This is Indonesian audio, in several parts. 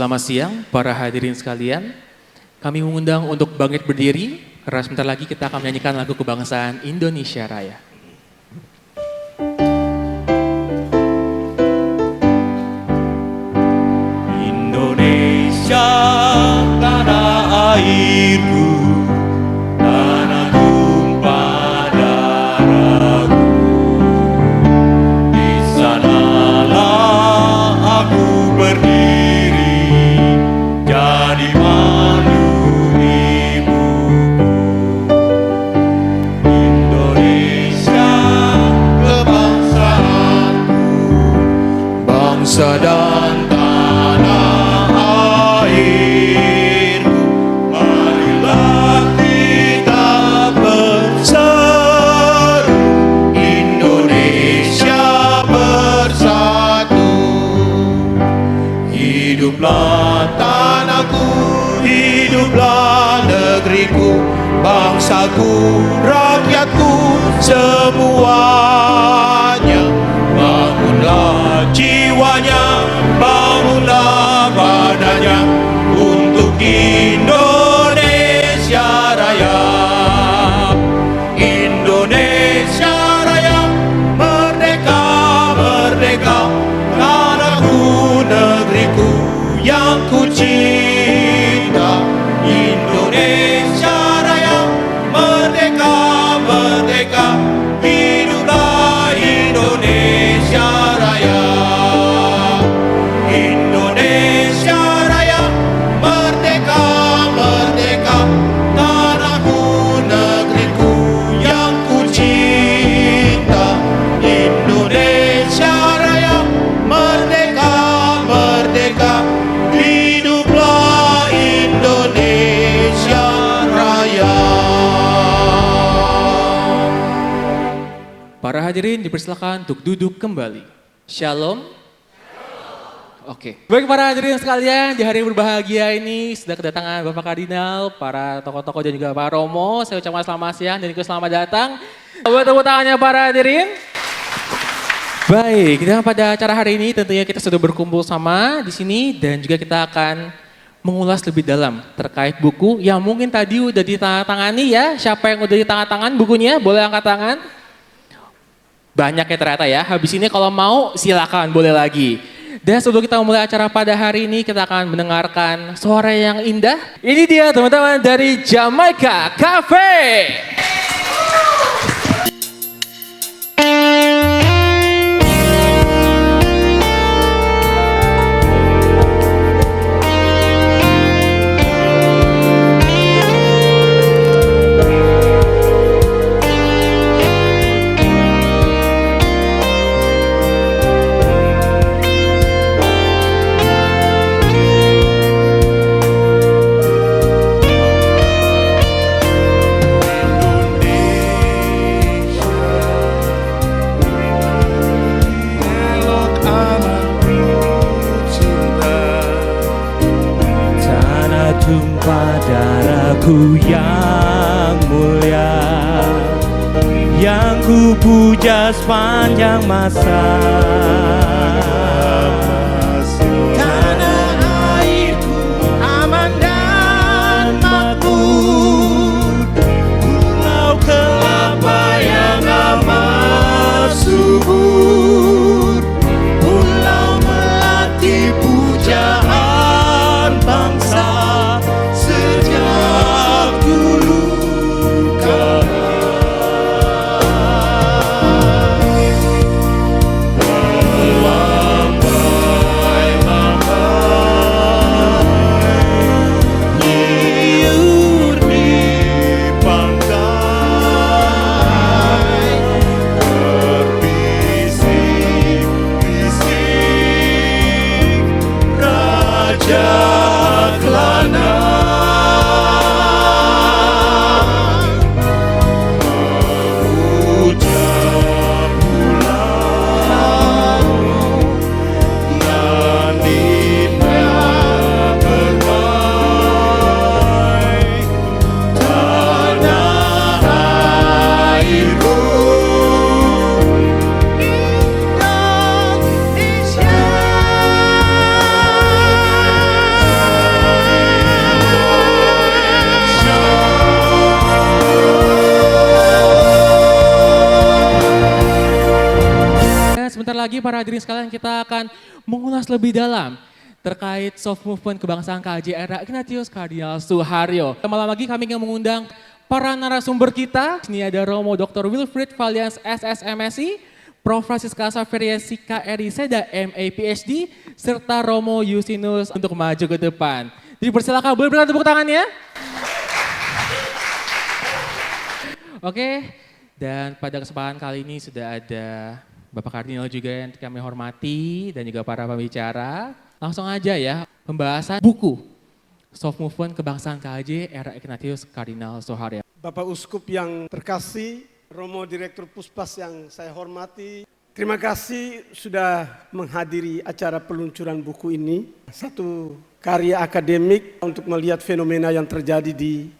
Selamat siang para hadirin sekalian. Kami mengundang untuk bangkit berdiri karena sebentar lagi kita akan menyanyikan lagu kebangsaan Indonesia Raya. Indonesia tanah airku, tanah tumpah darahku. Di sanalah aku berdiri, jadi mandu ibuku. Indonesia kebangsaanku, bangsa dan tanah airku. Marilah kita berseru, Indonesia bersatu. Hiduplah tanahku, hiduplah negeriku, bangsaku, rakyatku semuanya. Bangunlah jiwanya, bangunlah badannya untuk Indonesia Raya. Indonesia Raya, merdeka, merdeka, tanahku, negeriku yang ku cinta. Indonesia Raya, merdeka, merdeka, hiduplah Indonesia Raya. Indonesia Raya, merdeka, merdeka, tanahku, negeriku yang ku cinta. Indonesia Raya, merdeka, merdeka, hiduplah Indonesia Raya. Para hadirin dipersilakan untuk duduk kembali. Shalom. Oke. Baik para hadirin sekalian, di hari yang berbahagia ini sudah kedatangan Bapak Kardinal, para tokoh-tokoh dan juga Pak Romo. Saya ucapkan selamat siang dan juga selamat datang. Buat tepuk tangannya para hadirin. Baik, dan pada acara hari ini tentunya kita sudah berkumpul sama di sini dan juga kita akan mengulas lebih dalam terkait buku yang mungkin tadi udah ditandatangani ya. Siapa yang udah ditandatangan bukunya? Boleh angkat tangan. Banyak ya ternyata ya. Habis ini kalau mau silakan boleh lagi. Dan sebelum kita mulai acara pada hari ini kita akan mendengarkan suara yang indah. Ini dia teman-teman dari Jamaica Cafe. Elok amatku cinta, tanah tumpah darahku yang mulia, yang ku puja sepanjang masa. Tanah airku aman dan makmur, pulau kelapa yang amat subur, pulau melati pujaan bangsa sejak dulu kala. Liur di pantai, berbisik-bisik raja kelana. Mengucap pulau dan indah bermain tanah airku. Indonesia lagi para hadirin sekalian, kita akan mengulas lebih dalam terkait soft movement kebangsaan KJ era Ignatius Kardinal Suharyo. Malam lagi kami ingin mengundang para narasumber kita. Ini ada Romo Dr. Wilfried Valians SSMSI, Prof. Francisca Saveria Sika Eri Seda MA PhD, serta Romo Yusinus untuk maju ke depan. Jadi persilakan, boleh berikan tepuk tangannya? Oke, dan pada kesempatan kali ini sudah ada Bapak Kardinal juga yang kami hormati dan juga para pembicara. Langsung aja ya, pembahasan buku Soft Movement Kebangsaan KJ era Ignatius Kardinal Suharyo. Bapak Uskup yang terkasih, Romo Direktur Puspas yang saya hormati, terima kasih sudah menghadiri acara peluncuran buku ini. Satu karya akademik untuk melihat fenomena yang terjadi di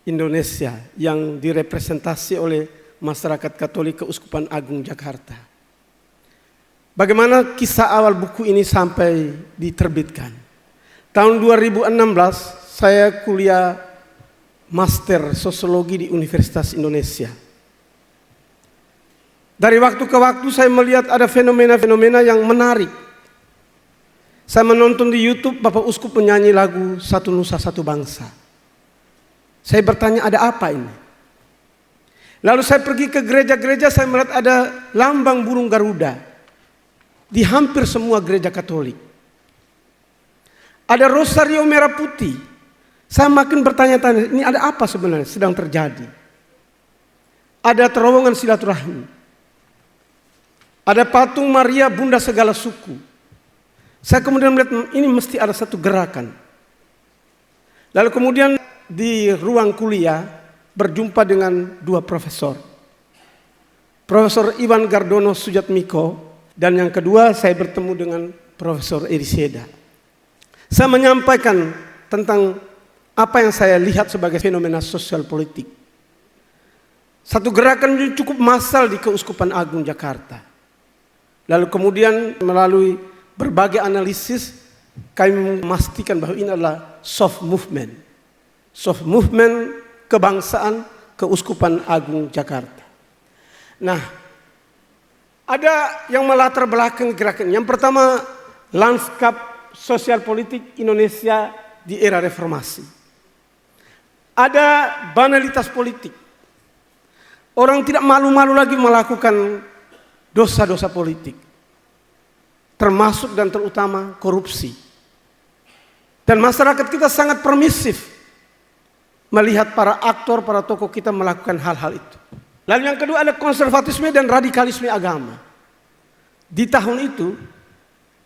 Indonesia yang direpresentasi oleh masyarakat Katolik Keuskupan Agung Jakarta. Bagaimana kisah awal buku ini sampai diterbitkan? Tahun 2016 saya kuliah Master Sosiologi di Universitas Indonesia. Dari waktu ke waktu saya melihat ada fenomena-fenomena yang menarik. Saya menonton di YouTube Bapak Uskup menyanyi lagu Satu Nusa Satu Bangsa. Saya bertanya, ada apa ini? Lalu saya pergi ke gereja-gereja, saya melihat ada lambang burung Garuda di hampir semua gereja Katolik. Ada rosario merah putih. Saya makin bertanya-tanya, ini ada apa sebenarnya sedang terjadi? Ada terowongan silaturahmi. Ada patung Maria Bunda segala suku. Saya kemudian melihat ini mesti ada satu gerakan. Lalu kemudian di ruang kuliah berjumpa dengan dua profesor. Profesor Iwan Gardono Sujatmiko dan yang kedua saya bertemu dengan Profesor Eri Seda. Saya menyampaikan tentang apa yang saya lihat sebagai fenomena sosial politik. Satu gerakan yang cukup massal di Keuskupan Agung Jakarta. Lalu kemudian melalui berbagai analisis kami memastikan bahwa ini adalah soft movement. Soft movement kebangsaan Keuskupan Agung Jakarta. Nah, ada yang melatar belakang gerakan. Yang pertama, lanskap sosial politik Indonesia di era reformasi. Ada banalitas politik. Orang tidak malu-malu lagi melakukan dosa-dosa politik. Termasuk dan terutama korupsi. Dan masyarakat kita sangat permisif melihat para aktor, para tokoh kita melakukan hal-hal itu. Lalu yang kedua ada konservatisme dan radikalisme agama. Di tahun itu,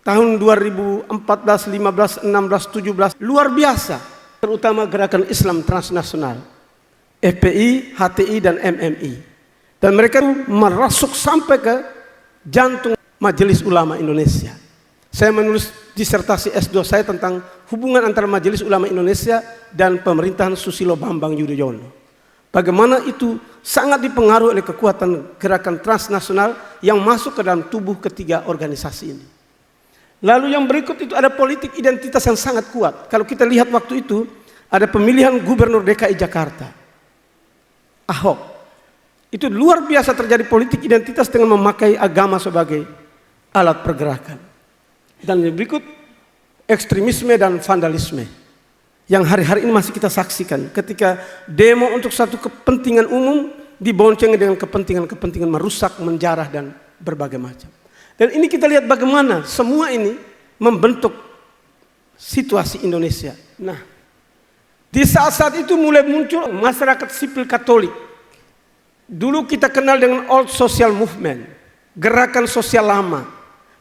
tahun 2014, 15, 16, 17, luar biasa. Terutama gerakan Islam transnasional, FPI, HTI, dan MMI. Dan mereka merasuk sampai ke jantung Majelis Ulama Indonesia. Saya menulis disertasi S2 saya tentang hubungan antara Majelis Ulama Indonesia dan pemerintahan Susilo Bambang Yudhoyono. Bagaimana itu sangat dipengaruhi oleh kekuatan gerakan transnasional yang masuk ke dalam tubuh ketiga organisasi ini. Lalu yang berikut itu ada politik identitas yang sangat kuat. Kalau kita lihat waktu itu ada pemilihan Gubernur DKI Jakarta, Ahok. Itu luar biasa terjadi politik identitas dengan memakai agama sebagai alat pergerakan. Dan yang berikut ekstremisme dan vandalisme yang hari-hari ini masih kita saksikan ketika demo untuk satu kepentingan umum diboncengi dengan kepentingan-kepentingan merusak, menjarah dan berbagai macam. Dan ini kita lihat bagaimana semua ini membentuk situasi Indonesia. Nah, di saat-saat itu mulai muncul masyarakat sipil Katolik. Dulu kita kenal dengan old social movement, gerakan sosial lama.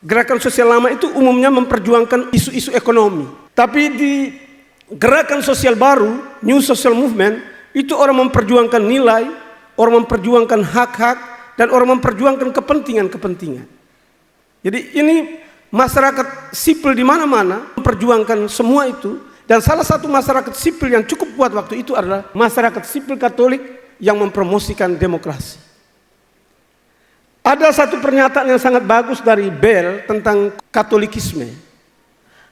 Gerakan sosial lama itu umumnya memperjuangkan isu-isu ekonomi. Tapi di gerakan sosial baru, new social movement, itu orang memperjuangkan nilai, orang memperjuangkan hak-hak, dan orang memperjuangkan kepentingan-kepentingan. Jadi ini masyarakat sipil di mana-mana memperjuangkan semua itu. Dan salah satu masyarakat sipil yang cukup kuat waktu itu adalah masyarakat sipil Katolik yang mempromosikan demokrasi. Ada satu pernyataan yang sangat bagus dari Bell tentang Katolikisme.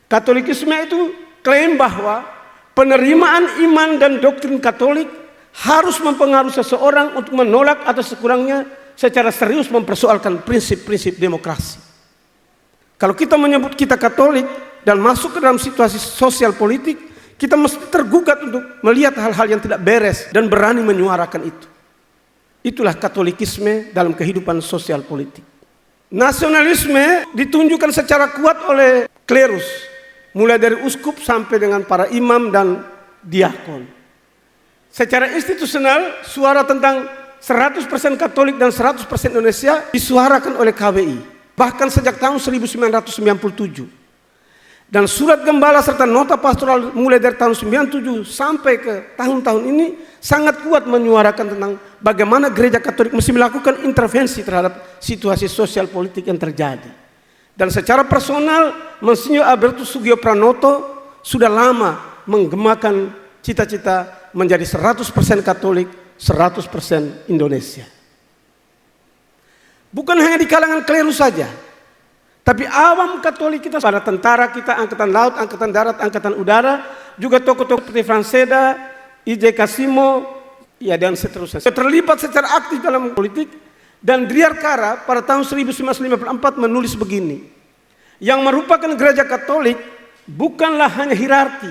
Katolikisme itu klaim bahwa penerimaan iman dan doktrin Katolik harus mempengaruhi seseorang untuk menolak atau sekurangnya secara serius mempersoalkan prinsip-prinsip demokrasi. Kalau kita menyebut kita Katolik dan masuk ke dalam situasi sosial politik, kita mesti tergugat untuk melihat hal-hal yang tidak beres dan berani menyuarakan itu. Itulah Katolikisme dalam kehidupan sosial politik. Nasionalisme ditunjukkan secara kuat oleh klerus, mulai dari uskup sampai dengan para imam dan diakon. Secara institusional, suara tentang 100% Katolik dan 100% Indonesia disuarakan oleh KWI, bahkan sejak tahun 1997. Dan surat gembala serta nota pastoral mulai dari tahun 97 sampai ke tahun-tahun ini sangat kuat menyuarakan tentang bagaimana gereja Katolik mesti melakukan intervensi terhadap situasi sosial politik yang terjadi. Dan secara personal, Monsinyur Albertus Sugio Pranoto sudah lama menggemakan cita-cita menjadi 100% Katolik, 100% Indonesia. Bukan hanya di kalangan klerus saja, tapi awam Katolik kita, para tentara kita, Angkatan Laut, Angkatan Darat, Angkatan Udara, juga tokoh-tokoh seperti Franseda, I.J. Kasimo, ya dan seterusnya. Terlibat secara aktif dalam politik, dan Driarkara pada tahun 1954 menulis begini, yang merupakan gereja Katolik bukanlah hanya hierarki,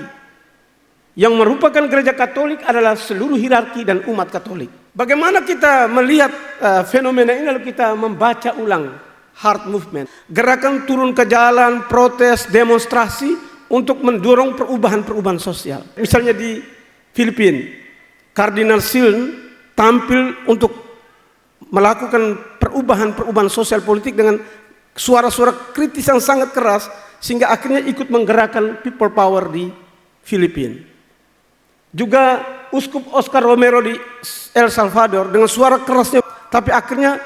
yang merupakan gereja Katolik adalah seluruh hierarki dan umat Katolik. Bagaimana kita melihat fenomena ini lalu kita membaca ulang Heart Movement, gerakan turun ke jalan, protes, demonstrasi untuk mendorong perubahan-perubahan sosial. Misalnya di Filipina, Kardinal Siln tampil untuk melakukan perubahan-perubahan sosial politik dengan suara-suara kritis yang sangat keras, sehingga akhirnya ikut menggerakkan people power di Filipina. Juga Uskup Oscar Romero di El Salvador dengan suara kerasnya, tapi akhirnya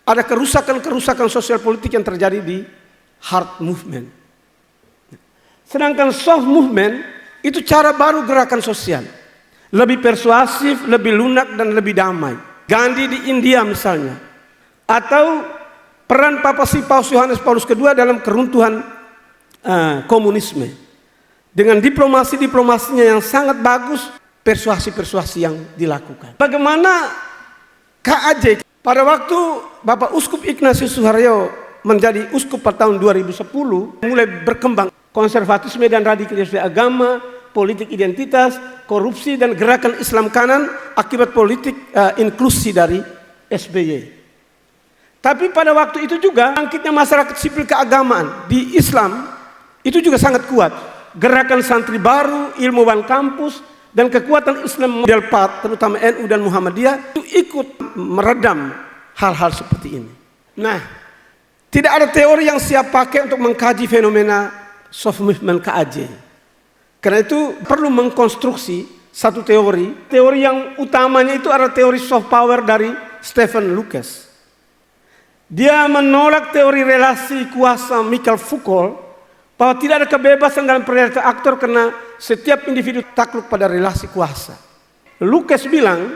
ada kerusakan-kerusakan sosial politik yang terjadi di Heart Movement. Sedangkan Soft Movement itu cara baru gerakan sosial, lebih persuasif, lebih lunak dan lebih damai. Gandhi di India misalnya, atau peran Papacy Paus Yohanes Paulus II dalam keruntuhan komunisme dengan diplomasinya yang sangat bagus, persuasi-persuasi yang dilakukan. Bagaimana KAJ pada waktu Bapak Uskup Ignatius Suharyo menjadi uskup pada tahun 2010, mulai berkembang konservatisme dan radikalisme agama, politik identitas, korupsi dan gerakan Islam kanan akibat politik inklusi dari SBY. Tapi pada waktu itu juga bangkitnya masyarakat sipil keagamaan di Islam itu juga sangat kuat. Gerakan santri baru, ilmuwan kampus, dan kekuatan Islam model 4, terutama NU dan Muhammadiyah itu ikut meredam hal-hal seperti ini. Nah, tidak ada teori yang siap pakai untuk mengkaji fenomena soft movement KAJ. Karena itu perlu mengkonstruksi satu teori. Teori yang utamanya itu adalah teori soft power dari Stephen Lucas. Dia menolak teori relasi kuasa Michael Foucault bahwa tidak ada kebebasan dalam perilaku aktor karena setiap individu takluk pada relasi kuasa. Lucas bilang,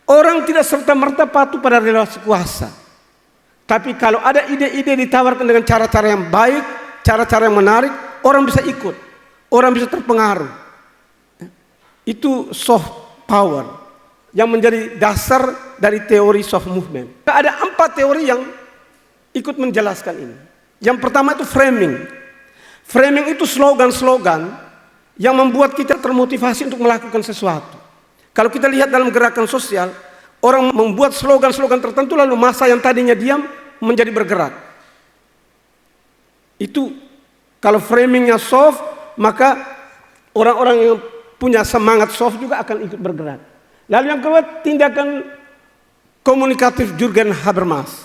orang tidak serta-merta patuh pada relasi kuasa. Tapi kalau ada ide-ide ditawarkan dengan cara-cara yang baik, cara-cara yang menarik, orang bisa ikut, orang bisa terpengaruh. Itu soft power yang menjadi dasar dari teori soft movement. Ada 4 teori yang ikut menjelaskan ini. Yang pertama itu framing. Framing itu slogan-slogan yang membuat kita termotivasi untuk melakukan sesuatu. Kalau kita lihat dalam gerakan sosial, orang membuat slogan-slogan tertentu lalu massa yang tadinya diam menjadi bergerak. Itu kalau framingnya soft, maka orang-orang yang punya semangat soft juga akan ikut bergerak. Lalu yang kedua, tindakan komunikatif Jürgen Habermas.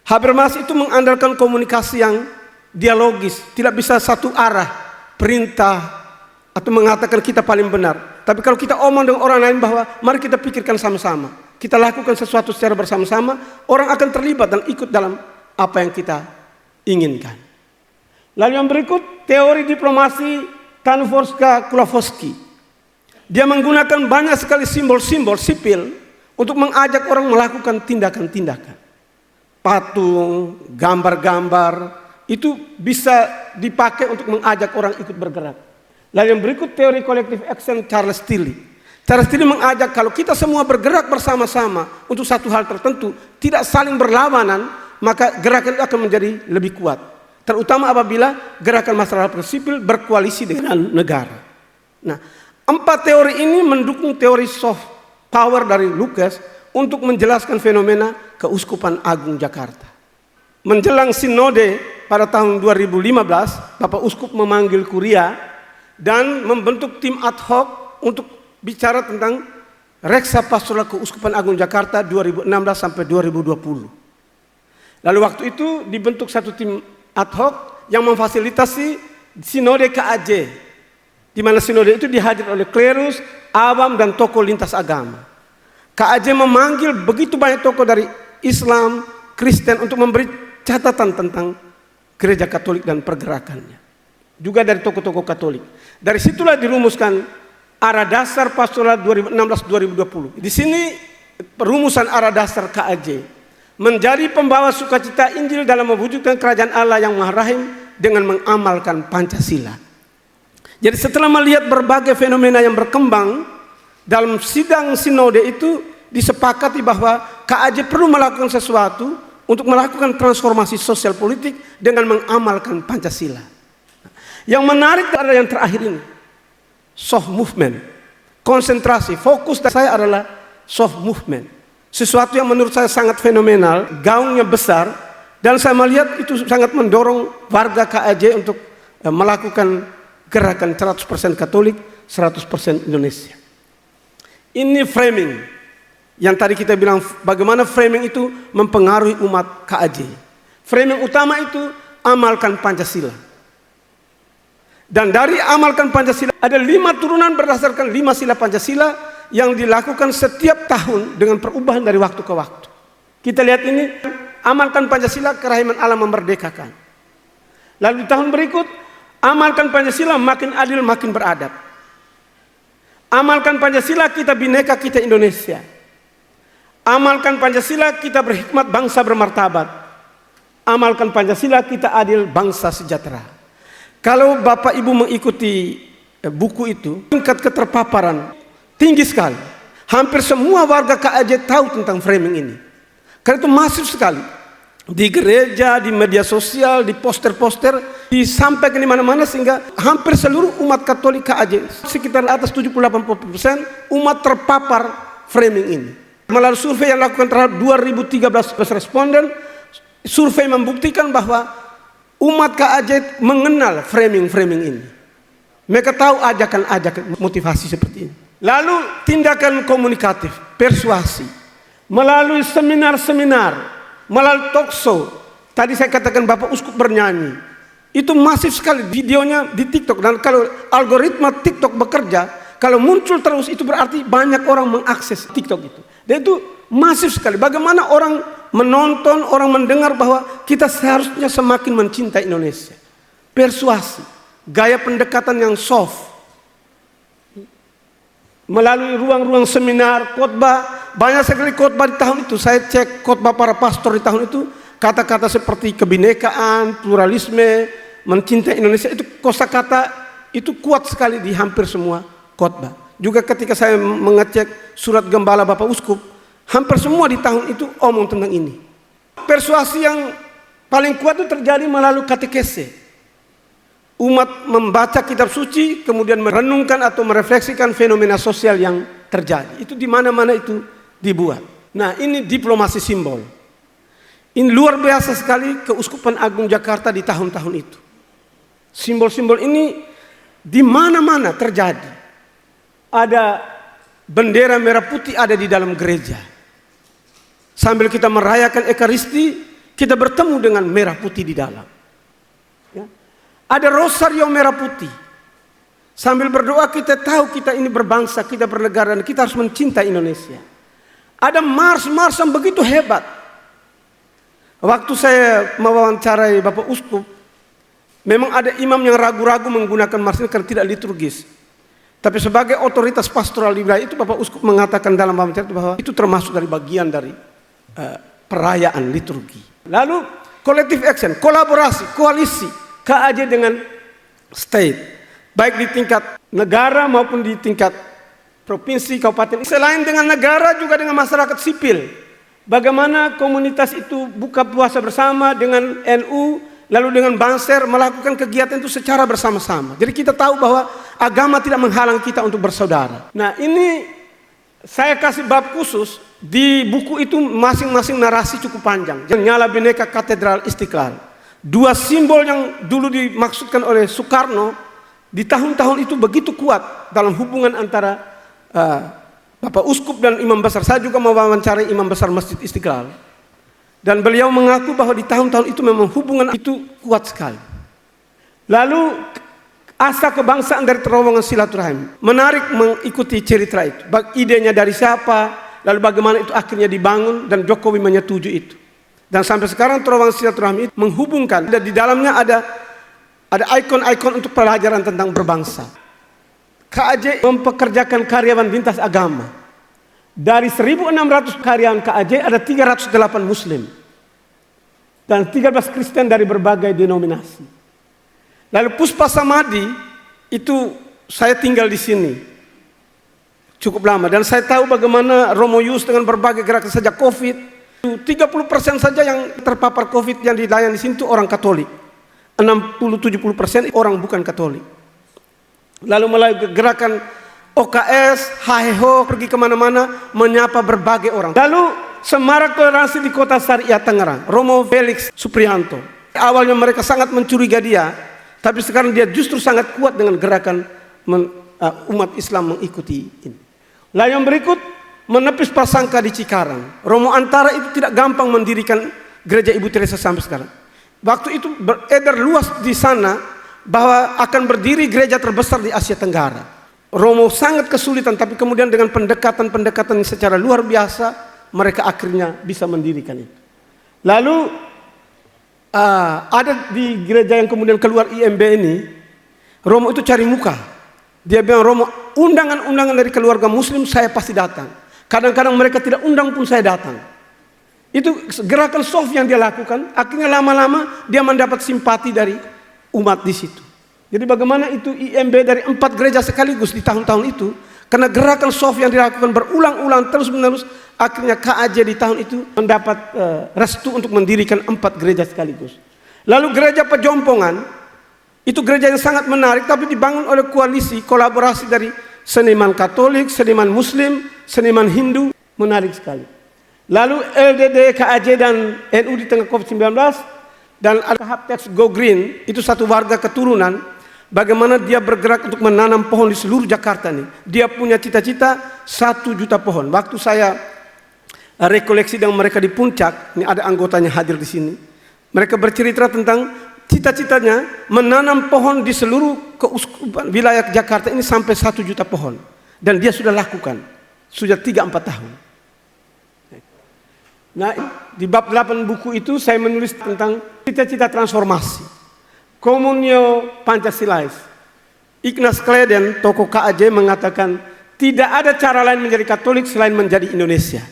Habermas itu mengandalkan komunikasi yang dialogis, tidak bisa satu arah, perintah atau mengatakan kita paling benar. Tapi kalau kita omong dengan orang lain bahwa mari kita pikirkan sama-sama, kita lakukan sesuatu secara bersama-sama, orang akan terlibat dan ikut dalam apa yang kita inginkan. Lalu yang berikut, teori diplomasi Tanforska-Kulawski. Dia menggunakan banyak sekali simbol-simbol sipil untuk mengajak orang melakukan tindakan-tindakan. Patung, gambar-gambar, itu bisa dipakai untuk mengajak orang ikut bergerak. Lalu yang berikut teori collective action Charles Tilly. Charles Tilly mengajak kalau kita semua bergerak bersama-sama untuk satu hal tertentu, tidak saling berlawanan, maka gerakan itu akan menjadi lebih kuat. terutama apabila gerakan masyarakat sipil berkoalisi dengan negara. Nah, 4 teori ini mendukung teori soft power dari Lukas untuk menjelaskan fenomena Keuskupan Agung Jakarta. Menjelang sinode pada tahun 2015, Bapak Uskup memanggil kuria dan membentuk tim ad hoc untuk bicara tentang Reksa Pastoral Keuskupan Agung Jakarta 2016 sampai 2020. Lalu waktu itu dibentuk satu tim ad hoc yang memfasilitasi sinode KAJ, di mana sinode itu dihadir oleh klerus, awam, dan tokoh lintas agama. KAJ memanggil begitu banyak tokoh dari Islam, Kristen untuk memberi catatan tentang gereja Katolik dan pergerakannya. Juga dari tokoh-tokoh Katolik. Dari situlah dirumuskan arah dasar pastoral 2016-2020. Di sini perumusan arah dasar KAJ menjadi pembawa sukacita Injil dalam mewujudkan kerajaan Allah yang Maha Rahim dengan mengamalkan Pancasila. Jadi setelah melihat berbagai fenomena yang berkembang dalam sidang sinode itu, disepakati bahwa KAJ perlu melakukan sesuatu untuk melakukan transformasi sosial politik dengan mengamalkan Pancasila. Yang menarik adalah yang terakhir ini, soft movement, konsentrasi, fokus dari saya adalah soft movement. Sesuatu yang menurut saya sangat fenomenal, gaungnya besar, dan saya melihat itu sangat mendorong warga KAJ untuk melakukan gerakan 100% Katolik, 100% Indonesia. Ini framing yang tadi kita bilang bagaimana framing itu mempengaruhi umat KAJ. Framing utama itu amalkan Pancasila. Dan dari amalkan Pancasila ada 5 turunan berdasarkan 5 sila Pancasila yang dilakukan setiap tahun dengan perubahan dari waktu ke waktu. Kita lihat ini, amalkan Pancasila, kerahiman Allah memerdekakan. Lalu di tahun berikut, amalkan Pancasila, makin adil, makin beradab. Amalkan Pancasila, kita bineka, kita Indonesia. Amalkan Pancasila, kita berhikmat, bangsa bermartabat. Amalkan Pancasila, kita adil, bangsa sejahtera. Kalau Bapak Ibu mengikuti buku itu, tingkat keterpaparan tinggi sekali. Hampir semua warga KAJ tahu tentang framing ini. Karena itu masif sekali. Di gereja, di media sosial, di poster-poster, disampaikan di mana-mana sehingga hampir seluruh umat Katolik KAJ, sekitar atas 70-80% umat terpapar framing ini. Melalui survei yang dilakukan terhadap 2013 responden, survei membuktikan bahwa umat KAJ mengenal framing-framing ini. Mereka tahu ajakan-ajakan motivasi seperti ini. Lalu tindakan komunikatif, persuasi, melalui seminar-seminar, melalui talk show. Tadi saya katakan Bapak Uskup bernyanyi. Itu masif sekali videonya di TikTok. Dan kalau algoritma TikTok bekerja, kalau muncul terus itu berarti banyak orang mengakses TikTok itu. Dan itu masif sekali. Bagaimana orang menonton, orang mendengar bahwa kita seharusnya semakin mencintai Indonesia. Persuasi, gaya pendekatan yang soft. Melalui ruang-ruang seminar, khotbah, banyak sekali khotbah di tahun itu. Saya cek khotbah para pastor di tahun itu, kata-kata seperti kebinekaan, pluralisme, mencintai Indonesia, itu kosakata itu kuat sekali di hampir semua khotbah. Juga ketika saya mengecek surat gembala Bapak Uskup, hampir semua di tahun itu omong tentang ini. Persuasi yang paling kuat itu terjadi melalui katekese. Umat membaca kitab suci, kemudian merenungkan atau merefleksikan fenomena sosial yang terjadi. Itu di mana-mana itu dibuat. Nah, ini diplomasi simbol. Ini luar biasa sekali Keuskupan Agung Jakarta di tahun-tahun itu. Simbol-simbol ini di mana-mana terjadi. Ada bendera merah putih ada di dalam gereja. Sambil kita merayakan Ekaristi, kita bertemu dengan merah putih di dalam. Ya. Ada rosario merah putih. Sambil berdoa kita tahu kita ini berbangsa, kita bernegara, dan kita harus mencintai Indonesia. Ada mars-mars yang begitu hebat. Waktu saya mewawancarai Bapak Uskup, memang ada imam yang ragu-ragu menggunakan mars ini karena tidak liturgis. Tapi sebagai otoritas pastoral di wilayah itu, Bapak Uskup mengatakan dalam wawancara bahwa itu termasuk dari bagian dari perayaan liturgi. Lalu collective action, kolaborasi, koalisi KAJ dengan state, baik di tingkat negara maupun di tingkat provinsi, kabupaten. Selain dengan negara juga dengan masyarakat sipil. Bagaimana komunitas itu buka puasa bersama dengan NU, lalu dengan Banser melakukan kegiatan itu secara bersama-sama. Jadi kita tahu bahwa agama tidak menghalang kita untuk bersaudara. Nah, ini saya kasih bab khusus. Di buku itu masing-masing narasi cukup panjang. Nyala Bhinneka Katedral Istiqlal. Dua simbol yang dulu dimaksudkan oleh Soekarno di tahun-tahun itu begitu kuat dalam hubungan antara Bapak Uskup dan Imam Besar. Saya juga mewawancarai Imam Besar Masjid Istiqlal. Dan beliau mengaku bahwa di tahun-tahun itu memang hubungan itu kuat sekali. Lalu asa kebangsaan dari terowongan silaturahim. Menarik mengikuti cerita itu. Idenya dari siapa, lalu bagaimana itu akhirnya dibangun dan Jokowi menyetujui itu. Dan sampai sekarang terowongan silaturahmi itu menghubungkan. Dan di dalamnya ada ikon-ikon untuk pelajaran tentang berbangsa. KAJ mempekerjakan karyawan lintas agama. Dari 1.600 karyawan KAJ ada 308 Muslim. Dan 13 Kristen dari berbagai denominasi. Lalu Puspa Samadi itu saya tinggal di sini cukup lama dan saya tahu bagaimana Romo Yus dengan berbagai gerakan sejak Covid. 30% saja yang terpapar Covid yang dilayani di sini itu orang Katolik. 60-70% orang bukan Katolik. Lalu melalui gerakan OKS, HHO pergi kemana-mana menyapa berbagai orang. Lalu Semarak Toleransi di Kota Syariah Tangerang, Romo Felix Suprianto. Awalnya mereka sangat mencurigai dia, tapi sekarang dia justru sangat kuat dengan gerakan umat Islam mengikuti ini. Lalu yang berikut, menepis prasangka di Cikarang. Romo Antara itu tidak gampang mendirikan gereja Ibu Teresa sampai sekarang. Waktu itu beredar luas di sana bahwa akan berdiri gereja terbesar di Asia Tenggara. Romo sangat kesulitan, tapi kemudian dengan pendekatan secara luar biasa, mereka akhirnya bisa mendirikan itu. Lalu ada di gereja yang kemudian keluar IMB ini, Romo itu cari muka. Dia bilang, Romo, undangan-undangan dari keluarga Muslim saya pasti datang. Kadang-kadang mereka tidak undang pun saya datang. Itu gerakan soft yang dia lakukan. Akhirnya lama-lama dia mendapat simpati dari umat di situ. Jadi bagaimana itu IMB dari 4 gereja sekaligus di tahun-tahun itu, karena gerakan soft yang dilakukan berulang-ulang terus-menerus, akhirnya KAJ di tahun itu mendapat restu untuk mendirikan 4 gereja sekaligus. Lalu gereja Pejompongan, itu gereja yang sangat menarik, tapi dibangun oleh koalisi, kolaborasi dari seniman Katolik, seniman Muslim, seniman Hindu, menarik sekali. Lalu LDD, KAJ dan NU di tengah COVID-19, dan Al-Haptex Go Green, itu satu warga keturunan, bagaimana dia bergerak untuk menanam pohon di seluruh Jakarta nih. Dia punya cita-cita 1 juta pohon. Waktu saya rekoleksi dengan mereka di Puncak, ini ada anggotanya hadir di sini. Mereka bercerita tentang cita-citanya menanam pohon di seluruh keuskupan wilayah Jakarta ini sampai 1 juta pohon. Dan dia sudah lakukan, sudah 3-4 tahun. Nah, di bab 8 buku itu saya menulis tentang cita-cita transformasi. Komunio Pancasilais. Ignaz Kleden, tokoh KAJ, mengatakan tidak ada cara lain menjadi Katolik selain menjadi Indonesia.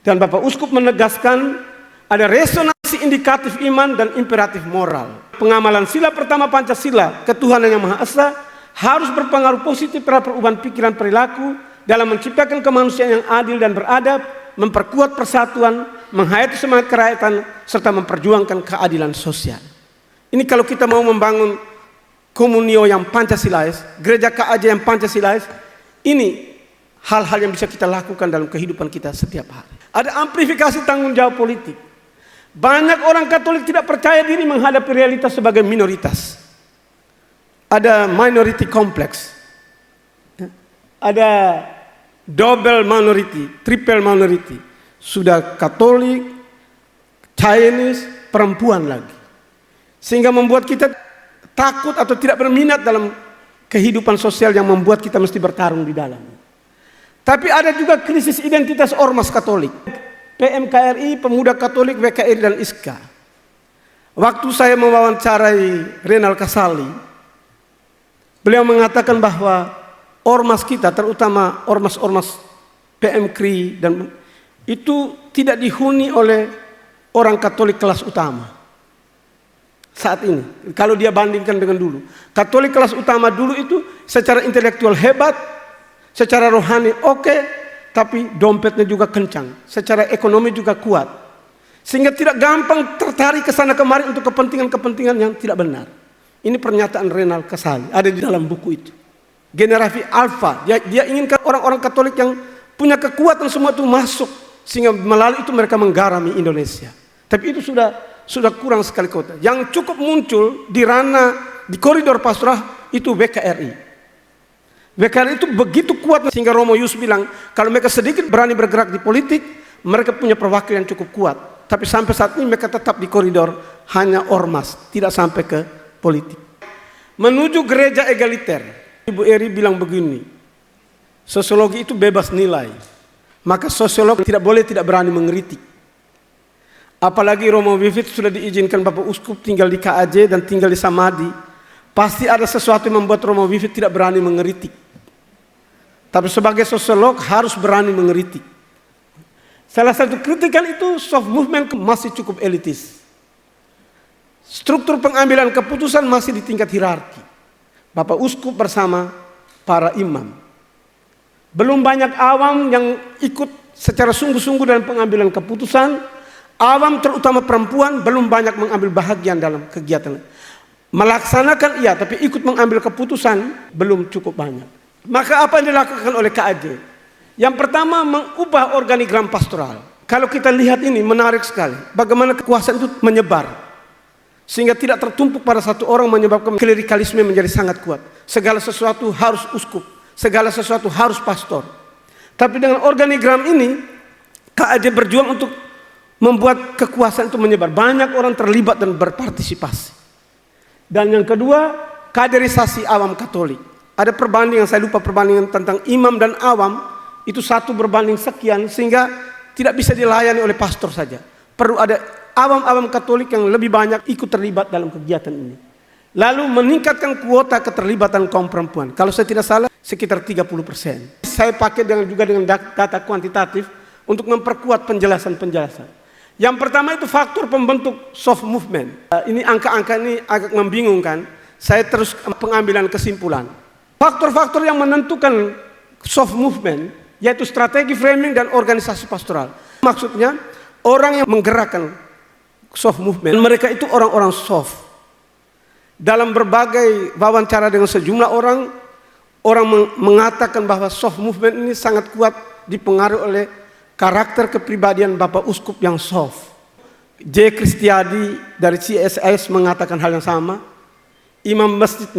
Dan Bapak Uskup menegaskan ada resonansi indikatif iman dan imperatif moral. Pengamalan sila pertama Pancasila, ketuhanan yang Maha Esa, harus berpengaruh positif terhadap perubahan pikiran perilaku dalam menciptakan kemanusiaan yang adil dan beradab, memperkuat persatuan, menghayati semangat kerakyatan, serta memperjuangkan keadilan sosial. Ini kalau kita mau membangun komunio yang Pancasilais, gereja KAJ yang Pancasilais, ini hal-hal yang bisa kita lakukan dalam kehidupan kita setiap hari. Ada amplifikasi tanggung jawab politik. Banyak orang Katolik tidak percaya diri menghadapi realitas sebagai minoritas. Ada minority complex. Ada double minority, triple minority. Sudah Katolik, Chinese, perempuan lagi. Sehingga membuat kita takut atau tidak berminat dalam kehidupan sosial yang membuat kita mesti bertarung di dalam. Tapi ada juga krisis identitas ormas Katolik. PMKRI, Pemuda Katolik, WKRI dan ISKA. Waktu saya mewawancarai Renal Kasali, beliau mengatakan bahwa ormas kita, terutama ormas-ormas PMKRI, dan itu tidak dihuni oleh orang Katolik kelas utama. Saat ini, kalau dia bandingkan dengan dulu. Katolik kelas utama dulu itu secara intelektual hebat, secara rohani oke, tapi dompetnya juga kencang. Secara ekonomi juga kuat. Sehingga tidak gampang tertarik ke sana kemari untuk kepentingan-kepentingan yang tidak benar. Ini pernyataan Renal Kasali, ada di dalam buku itu. Generasi Alpha, dia inginkan orang-orang Katolik yang punya kekuatan semua itu masuk. Sehingga melalui itu mereka menggarami Indonesia. Tapi itu sudah kurang sekali kota. Yang cukup muncul di ranah, di koridor pastoral itu BKRI. BKRI itu begitu kuat sehingga Romo Yus bilang, kalau mereka sedikit berani bergerak di politik, mereka punya perwakilan cukup kuat. Tapi sampai saat ini mereka tetap di koridor hanya ormas, tidak sampai ke politik. Menuju gereja egaliter, Ibu Eri bilang begini, sosiologi itu bebas nilai, maka sosiolog tidak boleh tidak berani mengkritik. Apalagi Romo Wilfried sudah diizinkan Bapak Uskup tinggal di KAJ dan tinggal di Samadhi, pasti ada sesuatu yang membuat Romo Wilfried tidak berani mengkritik. Tapi sebagai sosiolog harus berani mengkritik. Salah satu kritikan itu soft movement masih cukup elitis. Struktur pengambilan keputusan masih di tingkat hierarki. Bapak Uskup bersama para imam. Belum banyak awam yang ikut secara sungguh-sungguh dalam pengambilan keputusan. Awam terutama perempuan belum banyak mengambil bahagian dalam kegiatan. Melaksanakan iya, tapi ikut mengambil keputusan belum cukup banyak. Maka apa yang dilakukan oleh KAJ? Yang pertama, mengubah organigram pastoral. Kalau kita lihat ini menarik sekali. Bagaimana kekuasaan itu menyebar. Sehingga tidak tertumpuk pada satu orang, menyebabkan klerikalisme menjadi sangat kuat. Segala sesuatu harus uskup. Segala sesuatu harus pastor. Tapi dengan organigram ini, KAJ berjuang untuk membuat kekuasaan itu menyebar. Banyak orang terlibat dan berpartisipasi. Dan yang kedua, kaderisasi awam Katolik. Ada perbandingan, saya lupa perbandingan tentang imam dan awam, itu 1 berbanding sekian, sehingga tidak bisa dilayani oleh pastor saja. Perlu ada awam-awam Katolik yang lebih banyak ikut terlibat dalam kegiatan ini. Lalu meningkatkan kuota keterlibatan kaum perempuan. Kalau saya tidak salah, sekitar 30%. Saya pakai juga dengan data kuantitatif untuk memperkuat penjelasan-penjelasan. Yang pertama itu faktor pembentuk soft movement. Ini angka-angka ini agak membingungkan. Saya terus pengambilan kesimpulan. Faktor-faktor yang menentukan soft movement yaitu strategi framing dan organisasi pastoral. Maksudnya orang yang menggerakkan soft movement, mereka itu orang-orang soft. Dalam berbagai wawancara dengan sejumlah orang mengatakan bahwa soft movement ini sangat kuat dipengaruhi oleh karakter kepribadian Bapak Uskup yang soft. J. Kristiadi dari CSIS mengatakan hal yang sama. Imam Masjid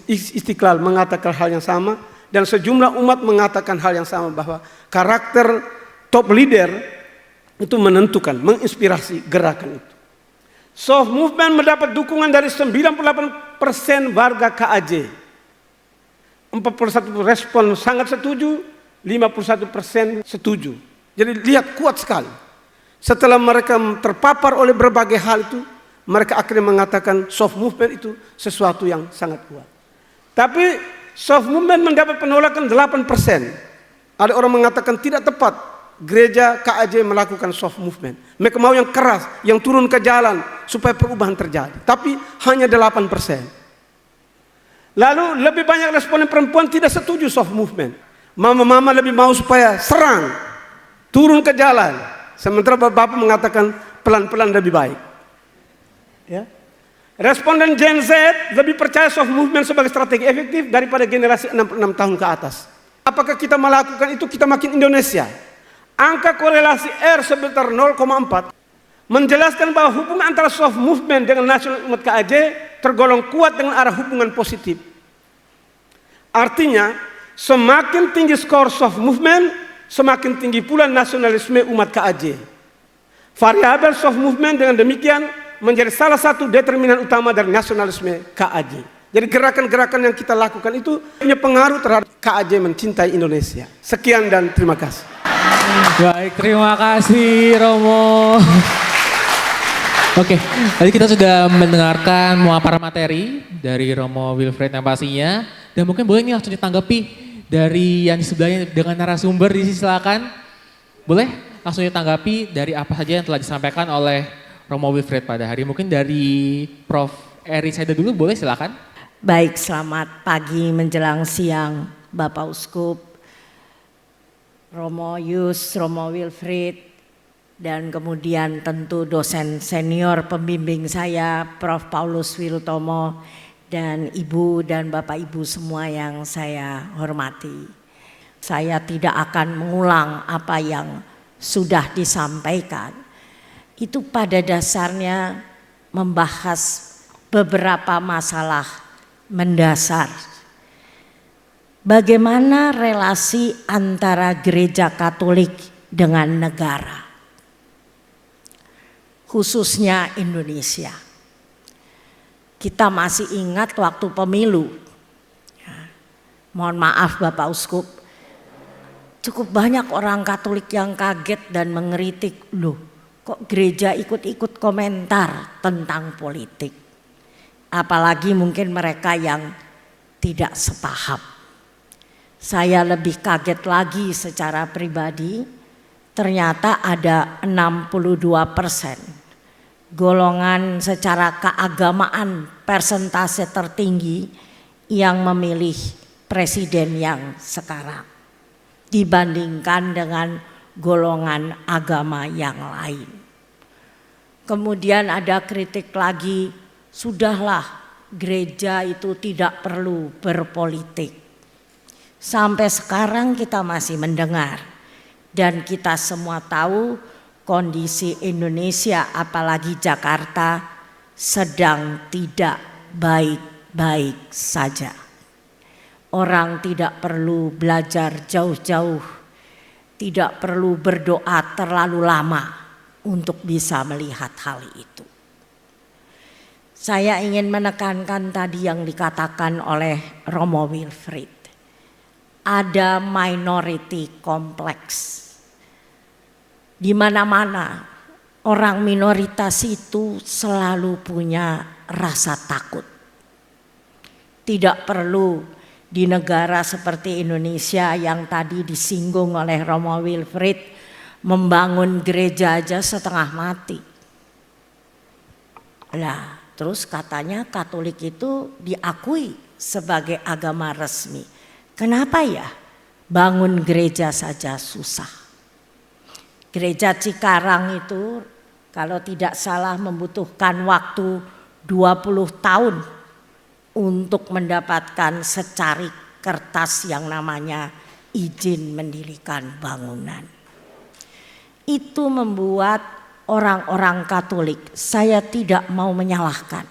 Istiqlal mengatakan hal yang sama. Dan sejumlah umat mengatakan hal yang sama, bahwa karakter top leader itu menentukan, menginspirasi gerakan itu. Soft movement mendapat dukungan dari 98% warga KAJ. 41 respon sangat setuju, 51% setuju. Jadi lihat, kuat sekali. Setelah mereka terpapar oleh berbagai hal itu, mereka akhirnya mengatakan soft movement itu sesuatu yang sangat kuat. Tapi soft movement mendapat penolakan 8%. Ada orang mengatakan tidak tepat gereja KAJ melakukan soft movement. Mereka mau yang keras, yang turun ke jalan supaya perubahan terjadi. Tapi hanya 8%. Lalu lebih banyak responden perempuan tidak setuju soft movement. Mama-mama lebih mau supaya serang, turun ke jalan, sementara bapak mengatakan pelan-pelan lebih baik. Ya. Responden Gen Z lebih percaya soft movement sebagai strategi efektif daripada generasi 66 tahun ke atas. Apakah kita melakukan itu, kita makin Indonesia? Angka korelasi R sebesar 0,4 menjelaskan bahwa hubungan antara soft movement dengan nasional umat KAJ tergolong kuat dengan arah hubungan positif. Artinya, semakin tinggi skor soft movement, semakin tinggi pula nasionalisme umat KAJ. Variabel soft movement dengan demikian menjadi salah satu determinan utama dari nasionalisme KAJ. Jadi gerakan-gerakan yang kita lakukan itu punya pengaruh terhadap KAJ mencintai Indonesia. Sekian dan terima kasih. Baik, terima kasih Romo. Oke, tadi kita sudah mendengarkan memaparan materi dari Romo Wilfried yang pastinya. Dan mungkin boleh nih langsung ditanggapi dari yang di sebelahnya dengan narasumber di sini, silakan. Boleh langsung ditanggapi dari apa saja yang telah disampaikan oleh Romo Wilfried pada hari. Mungkin dari Prof. Eri Saida dulu, boleh silakan. Baik, selamat pagi menjelang siang Bapak Uskup, Romo Yus, Romo Wilfried, dan kemudian tentu dosen senior pembimbing saya Prof. Paulus Wilutomo dan Ibu dan Bapak Ibu semua yang saya hormati. Saya tidak akan mengulang apa yang sudah disampaikan. Itu pada dasarnya membahas beberapa masalah mendasar. Bagaimana relasi antara gereja Katolik dengan negara, khususnya Indonesia. Kita masih ingat waktu pemilu, mohon maaf Bapak Uskup, cukup banyak orang Katolik yang kaget dan mengeritik, loh kok gereja ikut-ikut komentar tentang politik. Apalagi mungkin mereka yang tidak sepaham. Saya lebih kaget lagi secara pribadi, ternyata ada 62% golongan secara keagamaan persentase tertinggi yang memilih presiden yang sekarang dibandingkan dengan golongan agama yang lain. Kemudian ada kritik lagi, sudahlah gereja itu tidak perlu berpolitik. Sampai sekarang kita masih mendengar dan kita semua tahu kondisi Indonesia apalagi Jakarta sedang tidak baik-baik saja. Orang tidak perlu belajar jauh-jauh, tidak perlu berdoa terlalu lama untuk bisa melihat hal itu. Saya ingin menekankan tadi yang dikatakan oleh Romo Wilfried. Ada minority complex. Di mana-mana orang minoritas itu selalu punya rasa takut. Tidak perlu di negara seperti Indonesia yang tadi disinggung oleh Romo Wilfried, membangun gereja aja setengah mati. Lah, terus katanya Katolik itu diakui sebagai agama resmi. Kenapa ya bangun gereja saja susah? Gereja Cikarang itu kalau tidak salah membutuhkan waktu 20 tahun untuk mendapatkan secarik kertas yang namanya izin mendirikan bangunan. Itu membuat orang-orang Katolik, saya tidak mau menyalahkan.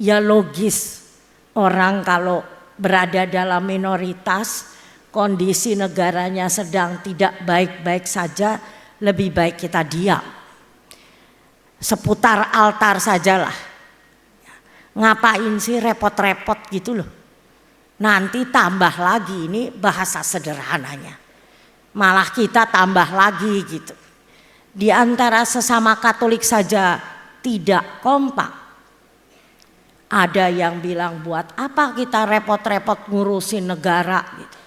Ya logis, orang kalau berada dalam minoritas, kondisi negaranya sedang tidak baik-baik saja, lebih baik kita diam. Seputar altar sajalah. Ngapain sih repot-repot gitu loh. Nanti tambah lagi, ini bahasa sederhananya. Malah kita tambah lagi gitu. Di antara sesama Katolik saja tidak kompak. Ada yang bilang buat apa kita repot-repot ngurusin negara gitu.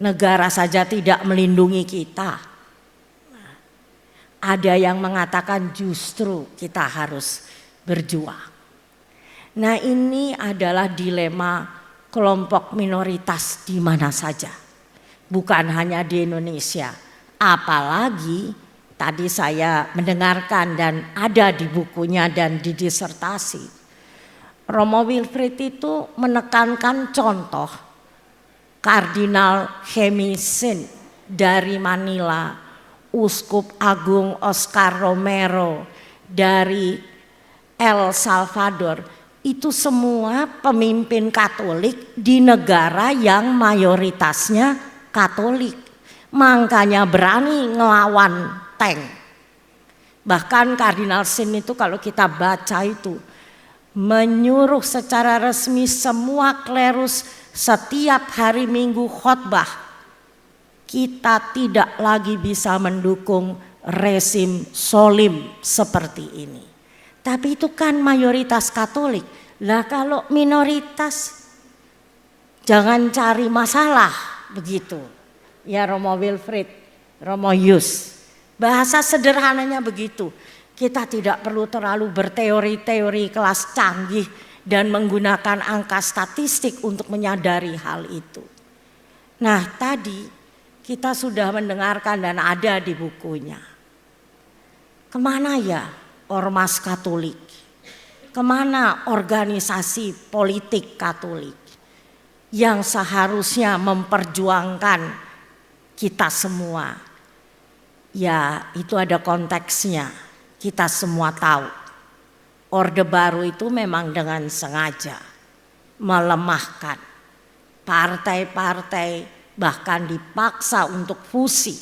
Negara saja tidak melindungi kita. Ada yang mengatakan justru kita harus berjuang. Nah, ini adalah dilema kelompok minoritas di mana saja. Bukan hanya di Indonesia. Apalagi tadi saya mendengarkan dan ada di bukunya dan di disertasi. Romo Wilfried itu menekankan contoh Kardinal Hemisin dari Manila, Uskup Agung Oscar Romero dari El Salvador. Itu semua pemimpin Katolik di negara yang mayoritasnya Katolik. Makanya berani ngelawan tank. Bahkan Kardinal Sin itu kalau kita baca itu menyuruh secara resmi semua klerus setiap hari Minggu khotbah. Kita tidak lagi bisa mendukung rezim solim seperti ini. Tapi itu kan mayoritas Katolik. Lah kalau minoritas jangan cari masalah begitu. Ya Romo Wilfried, Romo Yus. Bahasa sederhananya begitu. Kita tidak perlu terlalu berteori-teori kelas canggih dan menggunakan angka statistik untuk menyadari hal itu. Nah, tadi kita sudah mendengarkan dan ada di bukunya. kemana ya ormas Katolik? Kemana organisasi politik Katolik yang seharusnya memperjuangkan kita semua? Ya, itu ada konteksnya. Kita semua tahu. Orde Baru itu memang dengan sengaja melemahkan partai-partai, bahkan dipaksa untuk fusi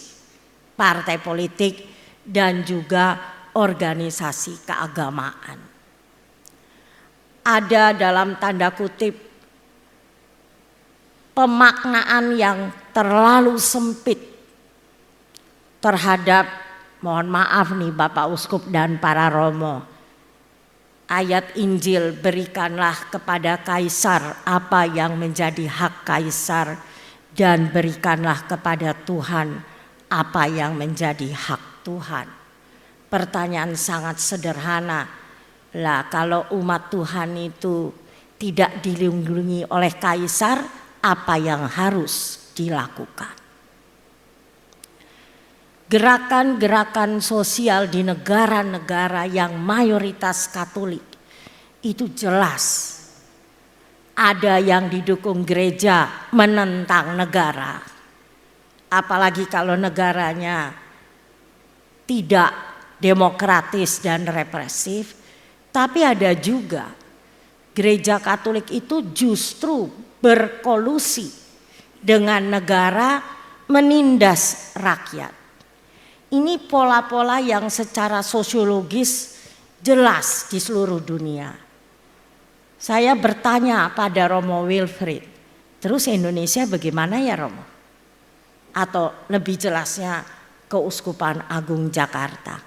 partai politik dan juga organisasi keagamaan. Ada dalam tanda kutip pemaknaan yang terlalu sempit terhadap, mohon maaf nih Bapak Uskup dan para romo, ayat Injil berikanlah kepada kaisar apa yang menjadi hak kaisar dan berikanlah kepada Tuhan apa yang menjadi hak Tuhan. Pertanyaan sangat sederhana, lah kalau umat Tuhan itu tidak dilindungi oleh kaisar, apa yang harus dilakukan? Gerakan-gerakan sosial di negara-negara yang mayoritas Katolik itu jelas ada yang didukung gereja menentang negara, apalagi kalau negaranya tidak demokratis dan represif. Tapi ada juga gereja Katolik itu justru berkolusi dengan negara menindas rakyat. Ini pola-pola yang secara sosiologis jelas di seluruh dunia. Saya bertanya pada Romo Wilfrid, terus Indonesia bagaimana ya Romo? Atau lebih jelasnya Keuskupan Agung Jakarta.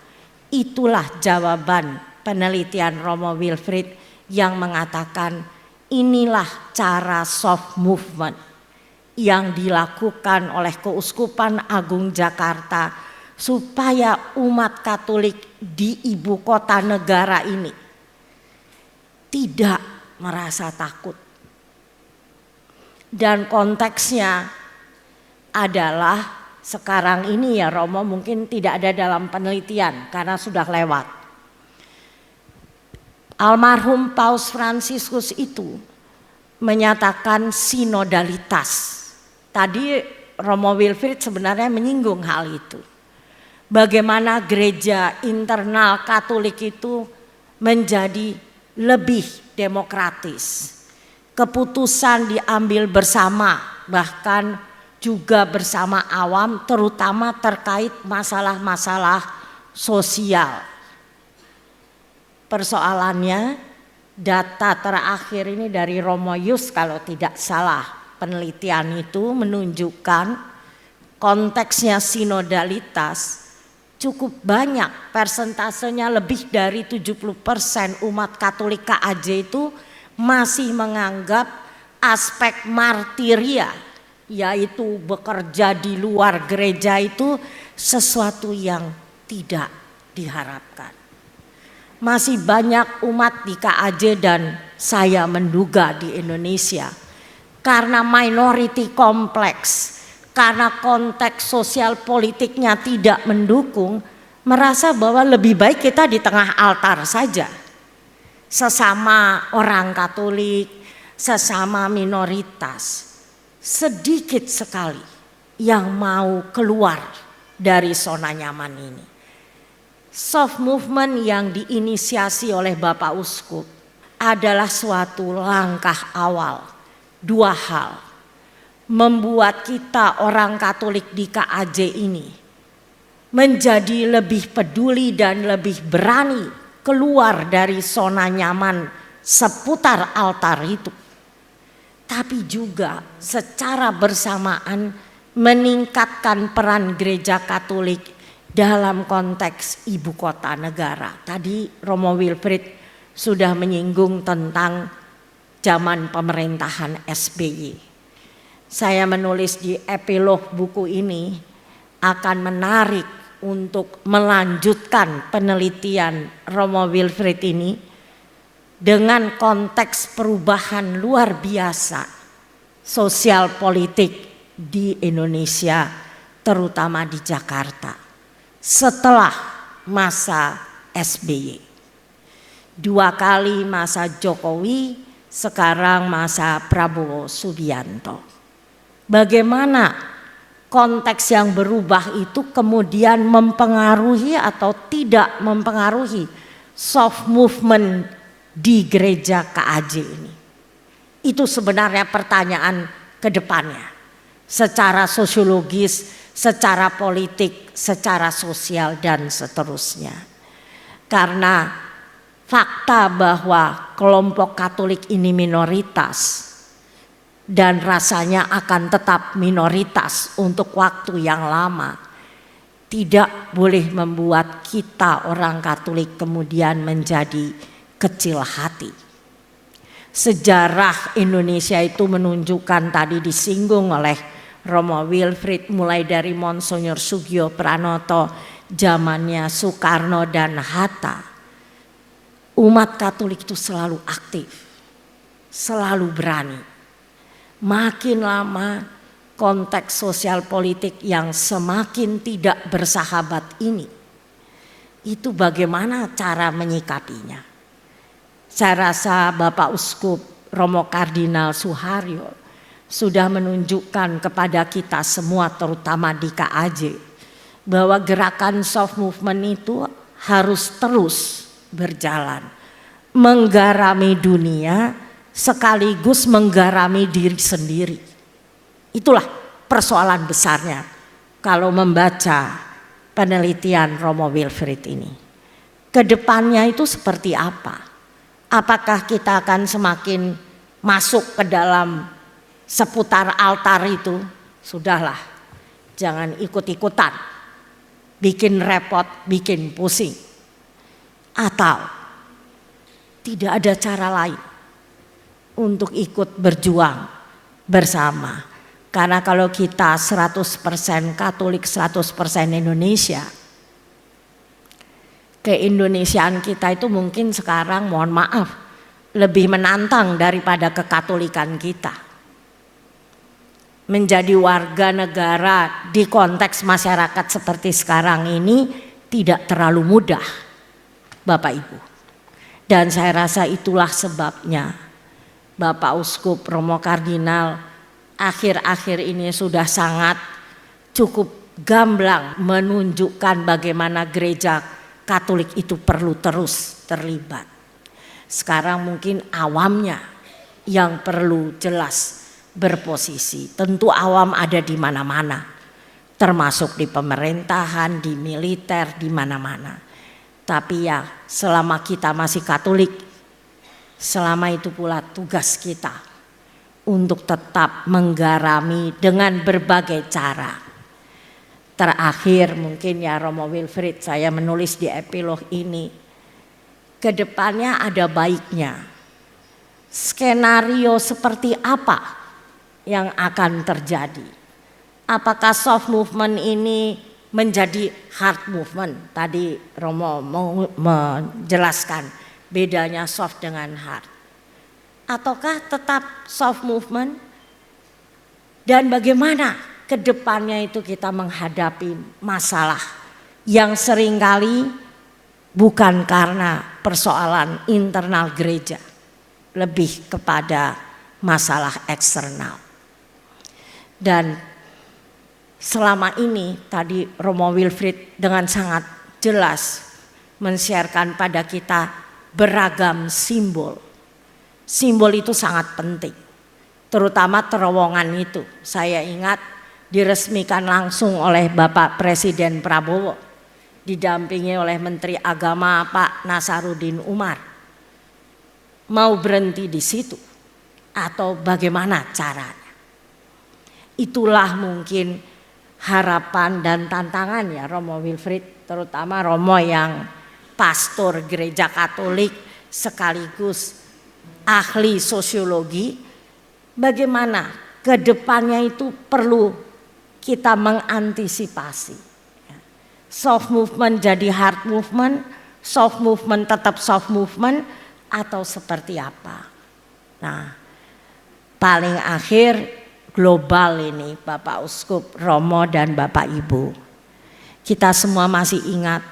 Itulah jawaban penelitian Romo Wilfrid yang mengatakan inilah cara soft movement yang dilakukan oleh Keuskupan Agung Jakarta supaya umat Katolik di ibu kota negara ini tidak merasa takut. Dan konteksnya adalah sekarang ini ya Romo mungkin tidak ada dalam penelitian karena sudah lewat. Almarhum Paus Fransiskus itu menyatakan sinodalitas. Tadi Romo Wilfrid sebenarnya menyinggung hal itu. Bagaimana gereja internal Katolik itu menjadi lebih demokratis. Keputusan diambil bersama, bahkan juga bersama awam, terutama terkait masalah-masalah sosial. Persoalannya, data terakhir ini dari Romo Yus kalau tidak salah, penelitian itu menunjukkan konteksnya sinodalitas. Cukup banyak, persentasenya lebih dari 70% umat Katolik KAJ itu masih menganggap aspek martiria, yaitu bekerja di luar gereja itu sesuatu yang tidak diharapkan. Masih banyak umat di KAJ dan saya menduga di Indonesia karena minority kompleks, karena konteks sosial politiknya tidak mendukung, merasa bahwa lebih baik kita di tengah altar saja. Sesama orang Katolik, sesama minoritas, sedikit sekali yang mau keluar dari zona nyaman ini. Soft movement yang diinisiasi oleh Bapak Uskup adalah suatu langkah awal. Dua hal. Membuat kita orang Katolik di KAJ ini menjadi lebih peduli dan lebih berani keluar dari zona nyaman seputar altar itu. Tapi juga secara bersamaan meningkatkan peran gereja Katolik dalam konteks ibu kota negara. Tadi Romo Wilfrid sudah menyinggung tentang zaman pemerintahan SBY. Saya menulis di epilog buku ini akan menarik untuk melanjutkan penelitian Romo Wilfrid ini dengan konteks perubahan luar biasa sosial politik di Indonesia, terutama di Jakarta. Setelah masa SBY. 2 kali masa Jokowi, sekarang masa Prabowo Subianto. Bagaimana konteks yang berubah itu kemudian mempengaruhi atau tidak mempengaruhi soft movement di gereja KAJ ini? Itu sebenarnya pertanyaan ke depannya. Secara sosiologis, secara politik, secara sosial dan seterusnya. Karena fakta bahwa kelompok Katolik ini minoritas dan rasanya akan tetap minoritas untuk waktu yang lama, tidak boleh membuat kita orang Katolik kemudian menjadi kecil hati. Sejarah Indonesia itu menunjukkan, tadi disinggung oleh Romo Wilfried, mulai dari Monsinyur Sugio Pranoto, zamannya Soekarno dan Hatta. Umat Katolik itu selalu aktif, selalu berani. Makin lama konteks sosial politik yang semakin tidak bersahabat ini, itu bagaimana cara menyikapinya? Saya rasa Bapak Uskup Romo Kardinal Suharyo sudah menunjukkan kepada kita semua, terutama di KAJ, bahwa gerakan soft movement itu harus terus berjalan, menggarami dunia sekaligus menggarami diri sendiri. Itulah persoalan besarnya kalau membaca penelitian Romo Wilfried ini. Kedepannya itu seperti apa? Apakah kita akan semakin masuk ke dalam seputar altar itu? Sudahlah, jangan ikut-ikutan, bikin repot, bikin pusing. Atau tidak ada cara lain untuk ikut berjuang bersama. Karena kalau kita 100% Katolik, 100% Indonesia, keindonesiaan kita itu mungkin sekarang, mohon maaf, lebih menantang daripada kekatolikan kita. Menjadi warga negara di konteks masyarakat seperti sekarang ini tidak terlalu mudah, Bapak Ibu. Dan saya rasa itulah sebabnya Bapak Uskup Romo Kardinal akhir-akhir ini sudah sangat cukup gamblang menunjukkan bagaimana gereja Katolik itu perlu terus terlibat. Sekarang mungkin awamnya yang perlu jelas berposisi. Tentu awam ada di mana-mana, termasuk di pemerintahan, di militer, di mana-mana. Tapi ya selama kita masih Katolik, selama itu pula tugas kita untuk tetap menggarami dengan berbagai cara. Terakhir mungkin ya Romo Wilfried, saya menulis di epilog ini, kedepannya ada baiknya. Skenario seperti apa yang akan terjadi? Apakah soft movement ini menjadi hard movement? Tadi Romo mau menjelaskan bedanya soft dengan hard. Ataukah tetap soft movement? Dan bagaimana kedepannya itu kita menghadapi masalah yang seringkali bukan karena persoalan internal gereja, lebih kepada masalah eksternal. Dan selama ini tadi Romo Wilfried dengan sangat jelas men-sharekan pada kita beragam simbol. Simbol itu sangat penting, terutama terowongan itu. Saya ingat diresmikan langsung oleh Bapak Presiden Prabowo, didampingi oleh Menteri Agama Pak Nasaruddin Umar. Mau berhenti di situ atau bagaimana caranya? Itulah mungkin harapan dan tantangan ya Romo Wilfried, terutama Romo yang pastor gereja Katolik sekaligus ahli sosiologi. Bagaimana kedepannya itu perlu kita mengantisipasi. Soft movement jadi hard movement, soft movement tetap soft movement, atau seperti apa? Nah, paling akhir global ini Bapak Uskup Romo dan Bapak Ibu, kita semua masih ingat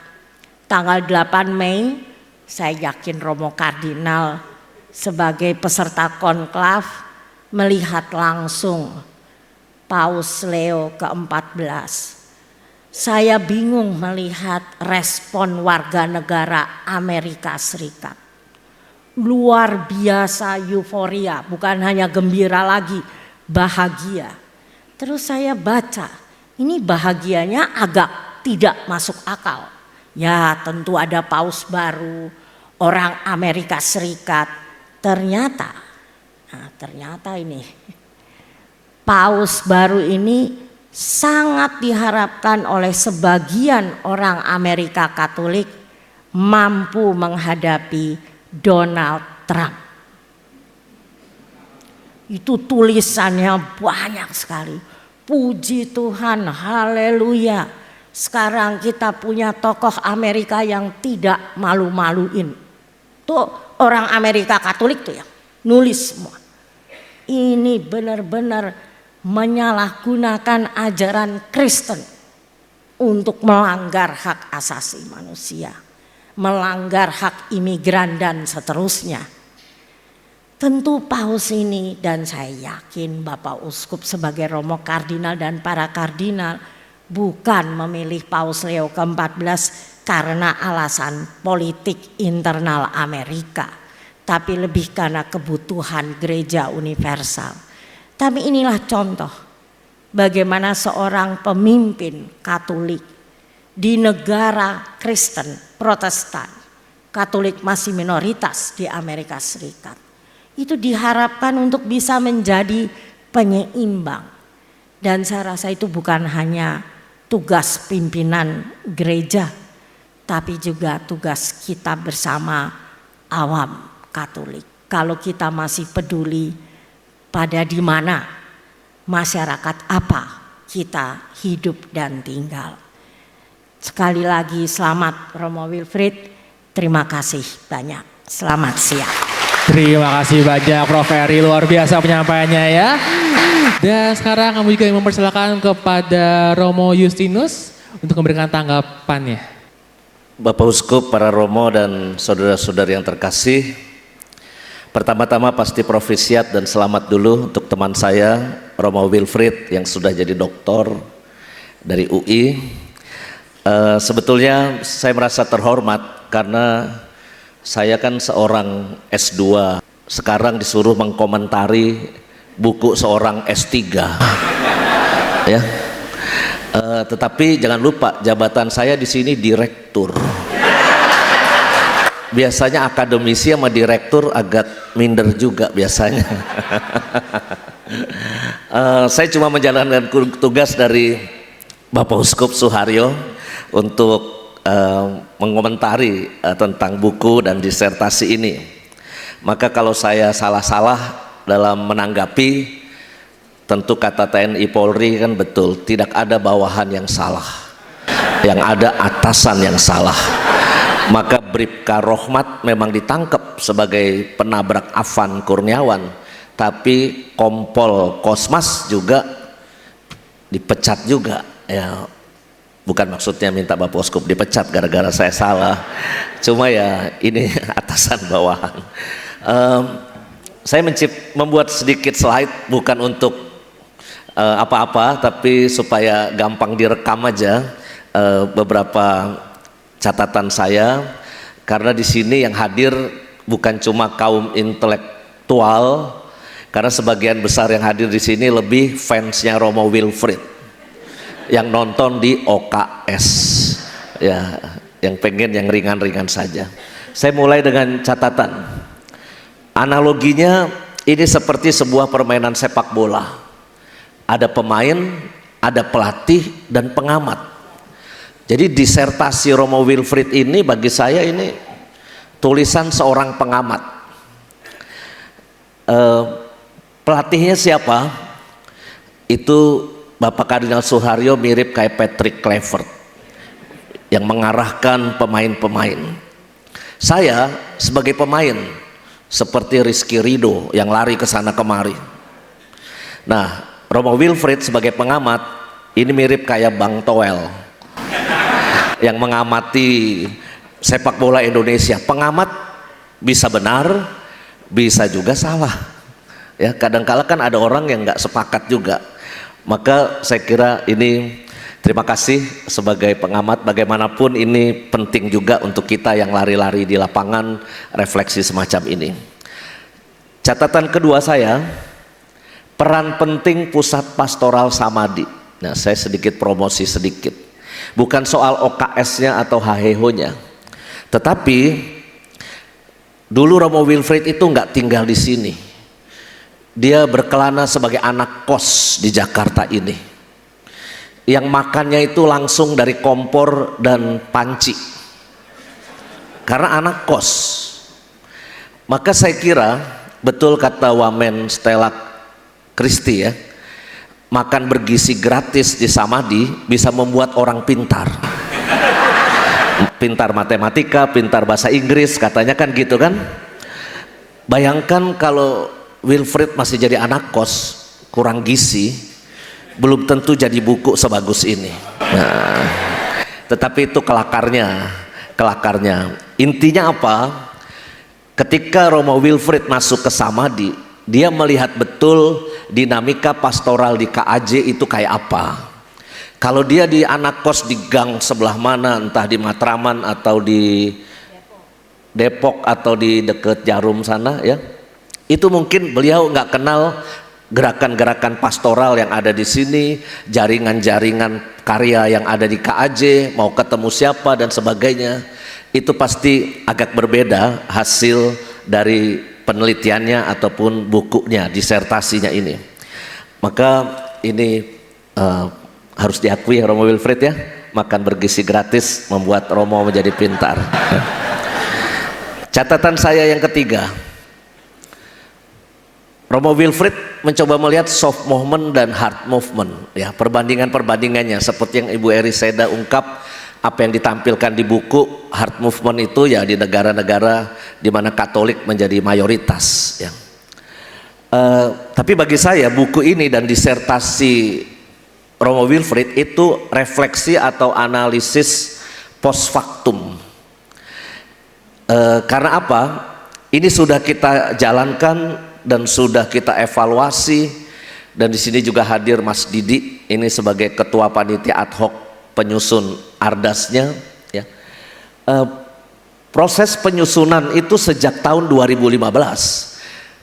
tanggal 8 Mei saya yakin Romo Kardinal sebagai peserta konklav melihat langsung Paus Leo ke-14. Saya bingung melihat respon warga negara Amerika Serikat. Luar biasa euforia, bukan hanya gembira lagi, bahagia. Terus saya baca, ini bahagianya agak tidak masuk akal. Ya tentu ada paus baru, orang Amerika Serikat. Ternyata ini paus baru ini sangat diharapkan oleh sebagian orang Amerika Katolik mampu menghadapi Donald Trump. Itu tulisannya banyak sekali. Puji Tuhan, haleluya. Sekarang kita punya tokoh Amerika yang tidak malu-maluin. Tuh orang Amerika Katolik tuh ya, nulis semua. Ini benar-benar menyalahgunakan ajaran Kristen untuk melanggar hak asasi manusia, melanggar hak imigran dan seterusnya. Tentu paus ini, dan saya yakin Bapak Uskup sebagai Romo Kardinal dan para kardinal bukan memilih Paus Leo ke-14 karena alasan politik internal Amerika, tapi lebih karena kebutuhan gereja universal. Tapi inilah contoh bagaimana seorang pemimpin Katolik di negara Kristen, Protestan, Katolik masih minoritas di Amerika Serikat, itu diharapkan untuk bisa menjadi penyeimbang. Dan saya rasa itu bukan hanya tugas pimpinan gereja, tapi juga tugas kita bersama awam Katolik. Kalau kita masih peduli pada di mana masyarakat apa kita hidup dan tinggal. Sekali lagi selamat Romo Wilfried, terima kasih banyak. Selamat siang. Terima kasih banyak Prof. Eri, luar biasa penyampaiannya ya. Dan sekarang kami juga mempersilakan kepada Romo Justinus untuk memberikan tanggapannya. Bapak Uskup, para Romo dan saudara-saudari yang terkasih, pertama-tama pasti profisiat dan selamat dulu untuk teman saya Romo Wilfried yang sudah jadi doktor dari UI. Sebetulnya saya merasa terhormat karena saya kan seorang S2, sekarang disuruh mengkomentari buku seorang S3. Ya. Tetapi jangan lupa jabatan saya di sini direktur. Biasanya akademisi sama direktur agak minder juga biasanya. Saya cuma menjalankan tugas dari Bapak Uskup Suharyo untuk mengomentari tentang buku dan disertasi ini. Maka kalau saya salah-salah dalam menanggapi, tentu kata TNI Polri kan betul, tidak ada bawahan yang salah, yang ada atasan yang salah. Maka Bribka Rohmat memang ditangkap sebagai penabrak Afan Kurniawan, tapi Kompol Kosmas juga dipecat juga ya. Bukan maksudnya minta Bapak Uskup dipecat gara-gara saya salah, cuma ya ini atasan bawahan. Saya membuat sedikit slide bukan untuk apa-apa, tapi supaya gampang direkam aja beberapa catatan saya, karena di sini yang hadir bukan cuma kaum intelektual, karena sebagian besar yang hadir di sini lebih fansnya Romo Wilfried yang nonton di OKS ya, yang pengen yang ringan-ringan saja. Saya mulai dengan catatan. Analoginya ini seperti sebuah permainan sepak bola. Ada pemain, ada pelatih dan pengamat. Jadi disertasi Romo Wilfried ini bagi saya ini tulisan seorang pengamat. Pelatihnya siapa? Itu Bapak Kardinal Suharyo, mirip kayak Patrick Kluivert yang mengarahkan pemain-pemain. Saya sebagai pemain seperti Rizky Ridho yang lari ke sana kemari. Nah, Romo Wilfried sebagai pengamat ini mirip kayak Bang Toel yang mengamati sepak bola Indonesia. Pengamat bisa benar, bisa juga salah. Ya, kadang-kala kan ada orang yang nggak sepakat juga. Maka saya kira ini terima kasih sebagai pengamat, bagaimanapun ini penting juga untuk kita yang lari-lari di lapangan refleksi semacam ini. Catatan kedua saya, peran penting pusat pastoral Samadhi. Nah, saya sedikit promosi sedikit. Bukan soal OKS-nya atau HHH-nya. Tetapi dulu Romo Wilfrid itu nggak tinggal di sini. Dia berkelana sebagai anak kos di Jakarta ini. Yang makannya itu langsung dari kompor dan panci. Karena anak kos. Maka saya kira betul kata Wamen Stella Christie ya, makan bergizi gratis di Samadhi bisa membuat orang pintar. Pintar matematika, pintar bahasa Inggris, katanya kan gitu kan. Bayangkan kalau Wilfrid masih jadi anak kos, kurang gizi, belum tentu jadi buku sebagus ini. Nah, tetapi itu kelakarnya. Intinya apa? Ketika Romo Wilfrid masuk ke Samadhi, dia melihat betul dinamika pastoral di KAJ itu kayak apa. Kalau dia di anak kos di gang sebelah mana, entah di Matraman atau di Depok atau di dekat Jarum sana ya, itu mungkin beliau nggak kenal gerakan-gerakan pastoral yang ada di sini, jaringan-jaringan karya yang ada di KAJ, mau ketemu siapa dan sebagainya. Itu pasti agak berbeda hasil dari penelitiannya ataupun bukunya, disertasinya ini. Maka ini harus diakui ya Romo Wilfrid ya, makan bergizi gratis membuat Romo menjadi pintar. Catatan saya yang ketiga, Romo Wilfrid mencoba melihat soft movement dan hard movement ya, perbandingannya seperti yang Ibu Eri Seda ungkap. Apa yang ditampilkan di buku hard movement itu ya di negara-negara di mana Katolik menjadi mayoritas ya. Tapi bagi saya buku ini dan disertasi Romo Wilfrid itu refleksi atau analisis post factum. Karena apa? Ini sudah kita jalankan dan sudah kita evaluasi, dan di sini juga hadir Mas Didi ini sebagai ketua panitia ad hoc penyusun ardasnya ya. Proses penyusunan itu sejak tahun 2015.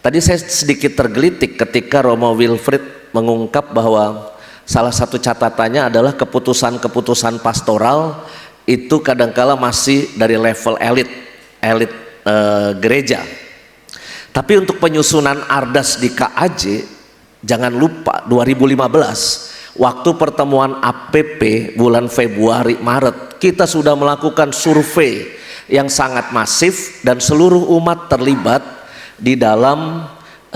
Tadi saya sedikit tergelitik ketika Romo Wilfrid mengungkap bahwa salah satu catatannya adalah keputusan-keputusan pastoral itu kadangkala masih dari level elit gereja. Tapi untuk penyusunan ardas di KAJ, jangan lupa 2015 waktu pertemuan APP bulan Februari Maret, kita sudah melakukan survei yang sangat masif dan seluruh umat terlibat di dalam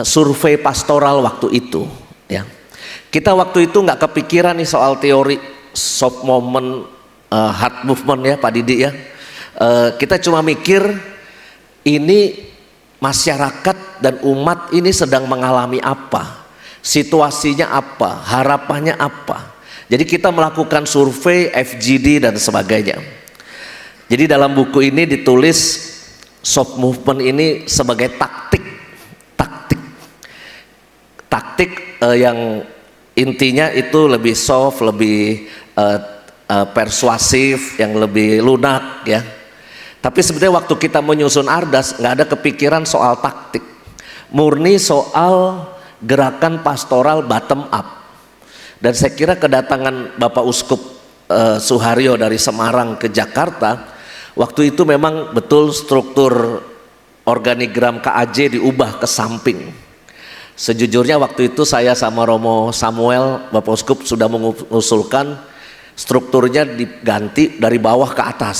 survei pastoral waktu itu ya. Kita waktu itu nggak kepikiran nih soal teori soft movement, hard movement ya Pak Didi ya. Kita cuma mikir ini masyarakat dan umat ini sedang mengalami apa, situasinya apa, harapannya apa. Jadi kita melakukan survei FGD dan sebagainya. Jadi dalam buku ini ditulis soft movement ini sebagai taktik yang intinya itu lebih soft, lebih persuasif, yang lebih lunak ya. Tapi sebenarnya waktu kita menyusun ardas nggak ada kepikiran soal taktik, murni soal gerakan pastoral bottom up. Dan saya kira kedatangan Bapak Uskup Suharyo dari Semarang ke Jakarta waktu itu memang betul struktur organigram KAJ diubah ke samping. Sejujurnya waktu itu saya sama Romo Samuel Bapak Uskup sudah mengusulkan strukturnya diganti dari bawah ke atas.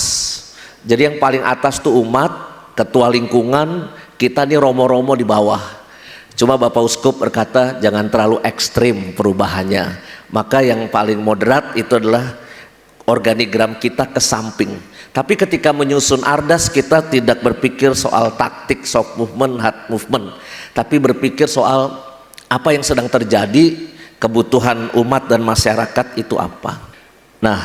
Jadi yang paling atas tuh umat, ketua lingkungan, kita nih romo-romo di bawah. Cuma Bapak Uskup berkata jangan terlalu ekstrim perubahannya. Maka yang paling moderat itu adalah organigram kita ke samping. Tapi ketika menyusun ardas kita tidak berpikir soal taktik, soft movement, hard movement. Tapi berpikir soal apa yang sedang terjadi, kebutuhan umat dan masyarakat itu apa. Nah,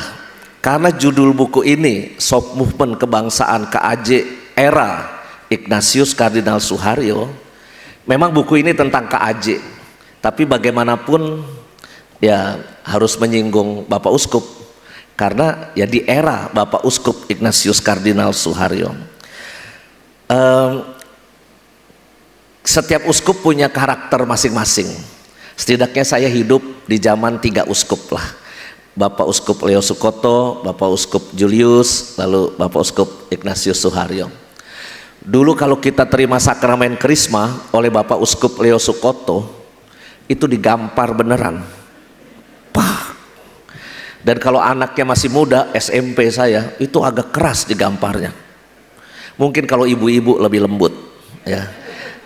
karena judul buku ini Soft Movement Kebangsaan KAJ Era Ignatius Kardinal Suharyo. Memang buku ini tentang KAJ, tapi bagaimanapun ya harus menyinggung Bapak Uskup, karena ya di era Bapak Uskup Ignatius Kardinal Suharyo. Setiap uskup punya karakter masing-masing. Setidaknya saya hidup di zaman 3 uskup lah. Bapak Uskup Leo Sukoto, Bapak Uskup Julius, lalu Bapak Uskup Ignatius Suharyo. Dulu kalau kita terima sakramen Krisma oleh Bapak Uskup Leo Sukoto, itu digampar beneran. Pak. Dan kalau anaknya masih muda, SMP saya, itu agak keras digamparnya. Mungkin kalau ibu-ibu lebih lembut, ya.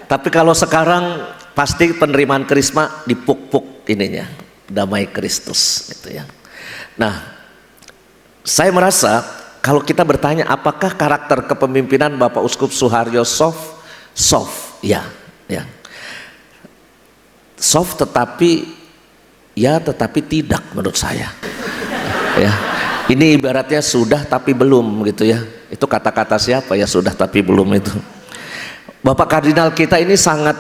Tapi kalau sekarang pasti penerimaan Krisma dipuk-puk ininya, damai Kristus gitu ya. Nah, saya merasa kalau kita bertanya apakah karakter kepemimpinan Bapak Uskup Suharyo soft, ya. Soft tetapi tidak menurut saya. Ya. Ini ibaratnya sudah tapi belum gitu ya. Itu kata-kata siapa ya, sudah tapi belum itu. Bapak Kardinal kita ini sangat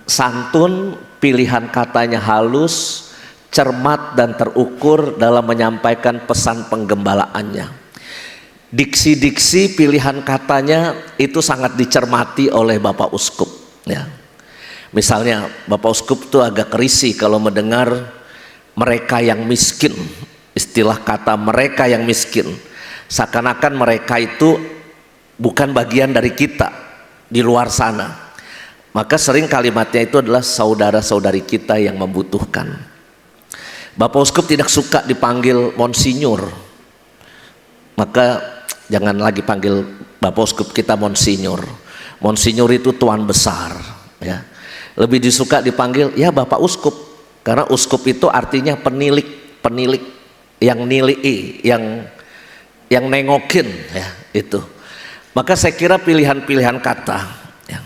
santun, pilihan katanya halus, cermat dan terukur dalam menyampaikan pesan penggembalaannya. Diksi-diksi pilihan katanya itu sangat dicermati oleh Bapak Uskup ya. Misalnya Bapak Uskup itu agak risih kalau mendengar mereka yang miskin. Istilah kata mereka yang miskin, seakan-akan mereka itu bukan bagian dari kita di luar sana. Maka sering kalimatnya itu adalah saudara-saudari kita yang membutuhkan. Bapak Uskup tidak suka dipanggil Monsinyur, maka jangan lagi panggil Bapak Uskup kita Monsinyur. Monsinyur itu tuan besar ya. Lebih disuka dipanggil ya Bapak Uskup, karena uskup itu artinya penilik yang nilai, yang nengokin ya itu. Maka saya kira pilihan-pilihan kata ya.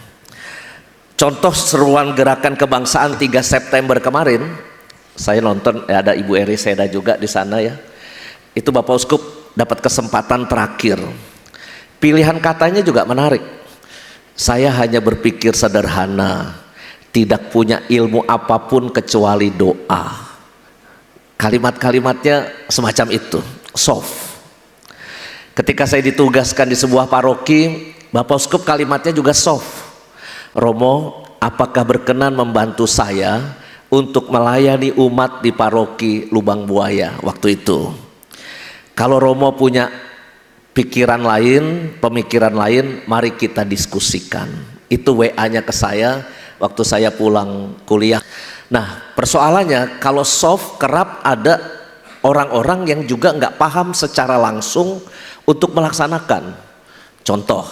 Contoh seruan gerakan kebangsaan 3 September kemarin, saya nonton ya, ada Ibu Eri Seda juga di sana ya. Itu Bapak Uskup dapat kesempatan terakhir. Pilihan katanya juga menarik. Saya hanya berpikir sederhana, tidak punya ilmu apapun kecuali doa. Kalimat-kalimatnya semacam itu, soft. Ketika saya ditugaskan di sebuah paroki, Bapak Uskup kalimatnya juga soft. Romo, apakah berkenan membantu saya untuk melayani umat di paroki Lubang Buaya waktu itu? Kalau Romo punya pikiran lain, pemikiran lain, mari kita diskusikan. Itu WA-nya ke saya waktu saya pulang kuliah. Nah, persoalannya kalau soft kerap ada orang-orang yang juga nggak paham secara langsung untuk melaksanakan. Contoh,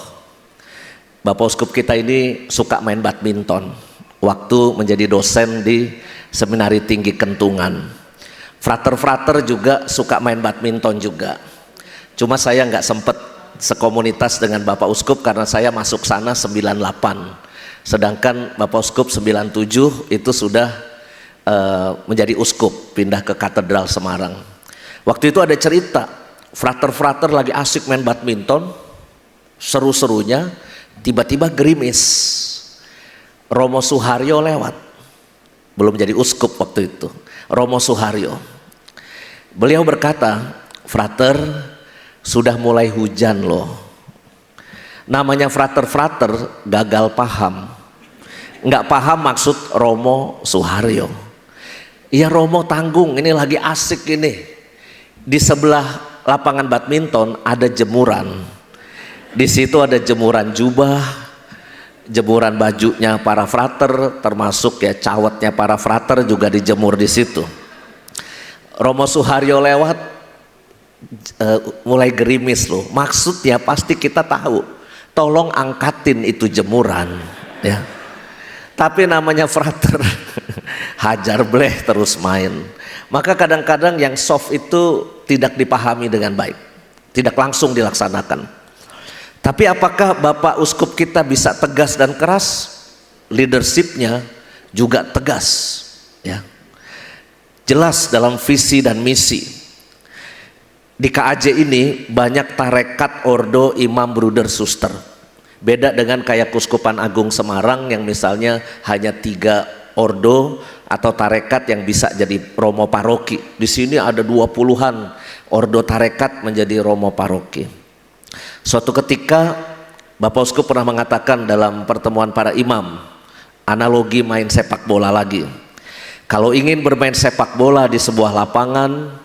Bapak Uskup kita ini suka main badminton waktu menjadi dosen di Seminari Tinggi Kentungan. Frater-frater juga suka main badminton juga. Cuma saya nggak sempet sekomunitas dengan Bapak Uskup karena saya masuk sana 98. Sedangkan Bapak Uskup 97 itu sudah menjadi uskup, pindah ke Katedral Semarang. Waktu itu ada cerita, frater-frater lagi asik main badminton, seru-serunya, tiba-tiba gerimis. Romo Suharyo lewat, belum jadi uskup waktu itu. Romo Suharyo, beliau berkata, frater, sudah mulai hujan loh. Namanya frater-frater gagal paham, nggak paham maksud Romo Suharyo. Iya Romo tanggung, ini lagi asik ini. Di sebelah lapangan badminton ada jemuran. Di situ ada jemuran jubah, jemuran bajunya para frater, termasuk ya cawatnya para frater juga dijemur di situ. Romo Suharyo lewat, mulai gerimis loh. Maksudnya pasti kita tahu, tolong angkatin itu jemuran, ya. Tapi namanya frater, hajar bleh terus main. Maka kadang-kadang yang soft itu tidak dipahami dengan baik, tidak langsung dilaksanakan. Tapi apakah Bapak Uskup kita bisa tegas dan keras? Leadershipnya juga tegas, ya. Jelas dalam visi dan misi. di KAJ ini banyak tarekat, ordo, imam, bruder, suster. Beda dengan kayak Kuskupan Agung Semarang yang misalnya hanya 3 ordo atau tarekat yang bisa jadi romo paroki. Di sini ada 20-an ordo tarekat menjadi romo paroki. Suatu ketika Bapak Uskup pernah mengatakan dalam pertemuan para imam, analogi main sepak bola lagi. Kalau ingin bermain sepak bola di sebuah lapangan,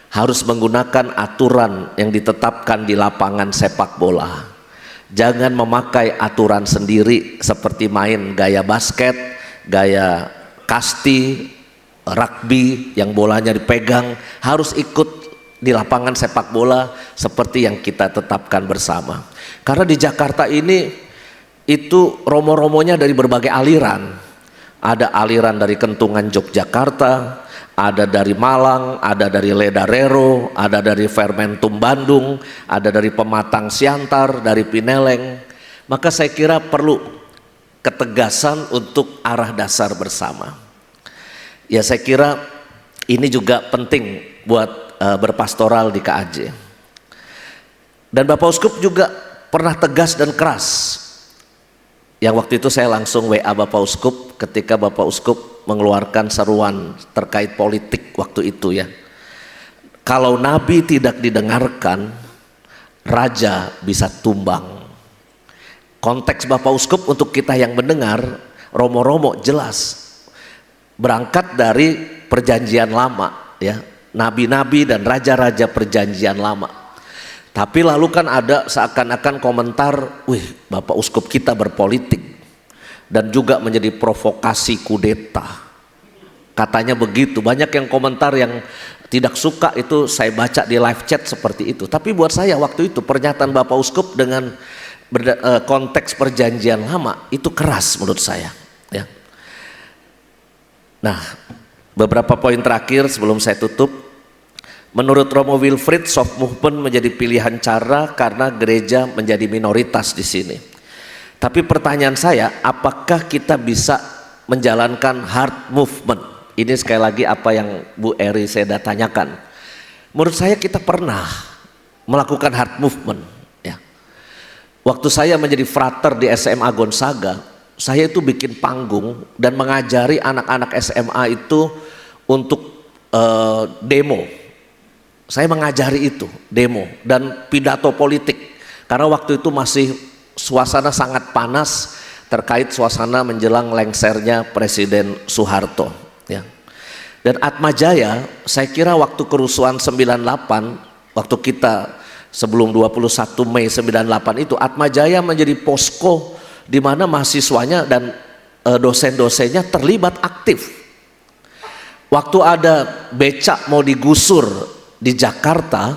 harus menggunakan aturan yang ditetapkan di lapangan sepak bola. Jangan memakai aturan sendiri seperti main gaya basket, gaya kasti, rugby yang bolanya dipegang. Harus ikut di lapangan sepak bola seperti yang kita tetapkan bersama. Karena di Jakarta ini itu romo-romonya dari berbagai aliran. Ada aliran dari Kentungan Yogyakarta, ada dari Malang, ada dari Ledarero, ada dari Fermentum Bandung, ada dari Pematang Siantar, dari Pineleng. Maka saya kira perlu ketegasan untuk arah dasar bersama. Ya, saya kira ini juga penting buat berpastoral di KAJ. Dan Bapak Uskup juga pernah tegas dan keras. Yang waktu itu saya langsung WA Bapak Uskup ketika Bapak Uskup mengeluarkan seruan terkait politik waktu itu ya. Kalau nabi tidak didengarkan, raja bisa tumbang. Konteks Bapak Uskup untuk kita yang mendengar, romo-romo jelas berangkat dari perjanjian lama ya, nabi-nabi dan raja-raja perjanjian lama. Tapi lalu kan ada seakan-akan komentar, wih Bapak Uskup kita berpolitik dan juga menjadi provokasi kudeta. Katanya begitu, banyak yang komentar yang tidak suka itu saya baca di live chat seperti itu. Tapi buat saya waktu itu pernyataan Bapak Uskup dengan konteks perjanjian lama itu keras menurut saya. Ya. Nah, beberapa poin terakhir sebelum saya tutup. Menurut Romo Wilfrid, soft movement menjadi pilihan cara karena gereja menjadi minoritas di sini. Tapi pertanyaan saya, apakah kita bisa menjalankan hard movement? Ini sekali lagi apa yang Bu Eri Seda tanyakan. Menurut saya kita pernah melakukan hard movement. Ya. Waktu saya menjadi frater di SMA Gonzaga, saya itu bikin panggung dan mengajari anak-anak SMA itu untuk demo. Saya mengajari itu, demo dan pidato politik. Karena waktu itu masih suasana sangat panas terkait suasana menjelang lengsernya Presiden Soeharto. Ya. Dan Atmajaya, saya kira waktu kerusuhan 98, waktu kita sebelum 21 Mei 98 itu, Atmajaya menjadi posko di mana mahasiswanya dan dosen-dosennya terlibat aktif. Waktu ada becak mau digusur di Jakarta,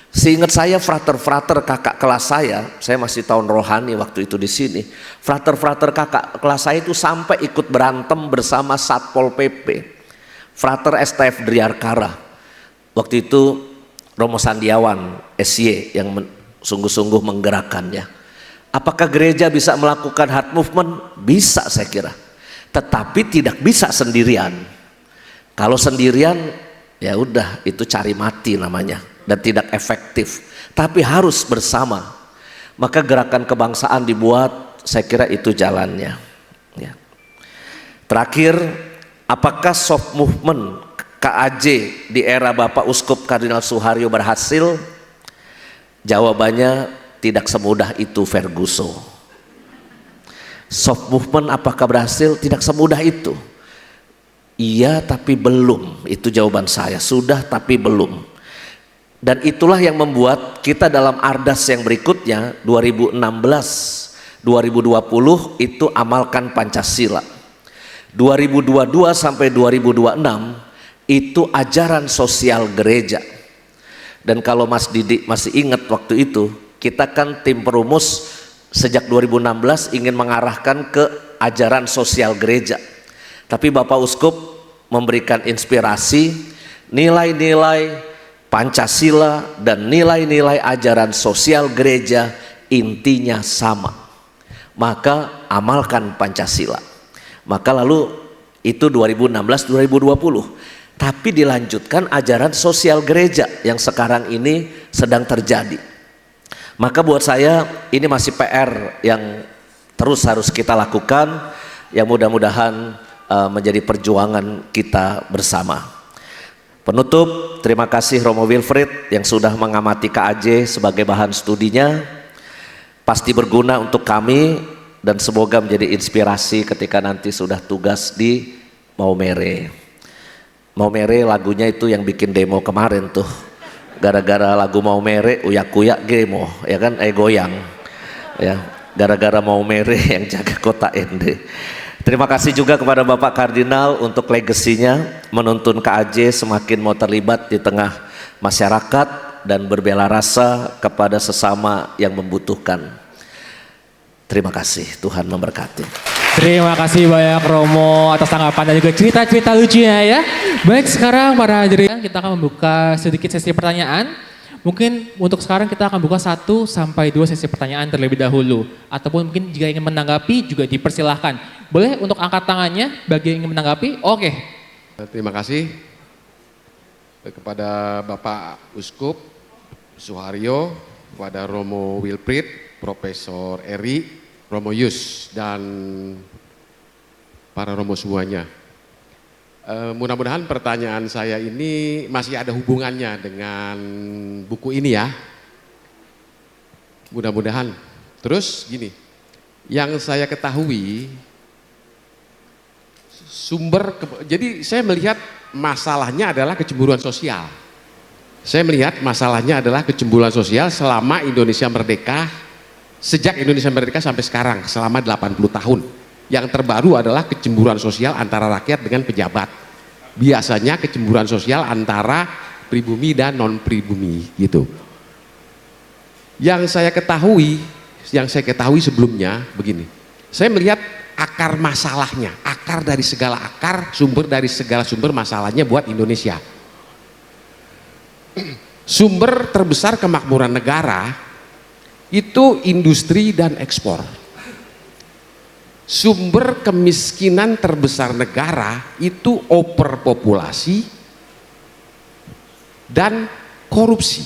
seingat saya frater-frater kakak kelas saya masih tahun rohani waktu itu di sini. Frater-frater kakak kelas saya itu sampai ikut berantem bersama Satpol PP. Frater STF Driarkara. Waktu itu Romo Sandiawan SY yang sungguh-sungguh menggerakkannya. Apakah gereja bisa melakukan hard movement? Bisa saya kira. Tetapi tidak bisa sendirian. Kalau sendirian ya udah itu cari mati namanya dan tidak efektif. Tapi harus bersama. Maka gerakan kebangsaan dibuat, saya kira itu jalannya. Ya. Terakhir, apakah soft movement KAJ di era Bapak Uskup Kardinal Suharyo berhasil? Jawabannya tidak semudah itu, Ferguson. Soft movement apakah berhasil? Tidak semudah itu. Iya tapi belum, itu jawaban saya. Sudah tapi belum. Dan itulah yang membuat kita dalam Ardas yang berikutnya 2016-2020 itu amalkan Pancasila. 2022 sampai 2026 itu ajaran sosial gereja. Dan kalau Mas Didi masih ingat waktu itu, kita kan tim perumus sejak 2016 ingin mengarahkan ke ajaran sosial gereja. Tapi Bapak Uskup memberikan inspirasi, nilai-nilai Pancasila dan nilai-nilai ajaran sosial gereja intinya sama. Maka amalkan Pancasila. Maka lalu itu 2016-2020. tapi dilanjutkan ajaran sosial gereja yang sekarang ini sedang terjadi. Maka buat saya ini masih PR yang terus harus kita lakukan, yang mudah-mudahan menjadi perjuangan kita bersama. Penutup, terima kasih Romo Wilfried yang sudah mengamati KAJ sebagai bahan studinya. Pasti berguna untuk kami dan semoga menjadi inspirasi ketika nanti sudah tugas di Maumere. Maumere lagunya itu yang bikin demo kemarin tuh. Gara-gara lagu Maumere uyak-uyak gemo, ya kan, goyang. Ya, gara-gara Maumere yang jaga kota Ende. Terima kasih juga kepada Bapak Kardinal untuk legasinya menuntun KAJ semakin mau terlibat di tengah masyarakat dan berbela rasa kepada sesama yang membutuhkan. Terima kasih, Tuhan memberkati. Terima kasih banyak Romo atas tanggapan dan juga cerita-cerita lucunya ya. Baik, sekarang para hadirin kita akan membuka sedikit sesi pertanyaan. Mungkin untuk sekarang kita akan buka 1 sampai 2 sesi pertanyaan terlebih dahulu. Ataupun mungkin jika ingin menanggapi juga dipersilahkan. Boleh untuk angkat tangannya bagi yang ingin menanggapi? Oke. Terima kasih kepada Bapak Uskup Suharyo, kepada Romo Wilfried, Profesor Eri, Romo Yus, dan para Romo semuanya. Mudah-mudahan pertanyaan saya ini masih ada hubungannya dengan buku ini ya. Mudah-mudahan. Terus gini, yang saya ketahui jadi saya melihat masalahnya adalah kecemburuan sosial. Saya melihat masalahnya adalah kecemburuan sosial selama Indonesia merdeka, sejak Indonesia merdeka sampai sekarang selama 80 tahun. Yang terbaru adalah kecemburuan sosial antara rakyat dengan pejabat. Biasanya kecemburuan sosial antara pribumi dan non pribumi gitu. Yang saya ketahui sebelumnya begini. Saya melihat akar masalahnya, akar dari segala akar, sumber dari segala sumber masalahnya buat Indonesia. Sumber terbesar kemakmuran negara itu industri dan ekspor. Sumber kemiskinan terbesar negara itu overpopulasi dan korupsi.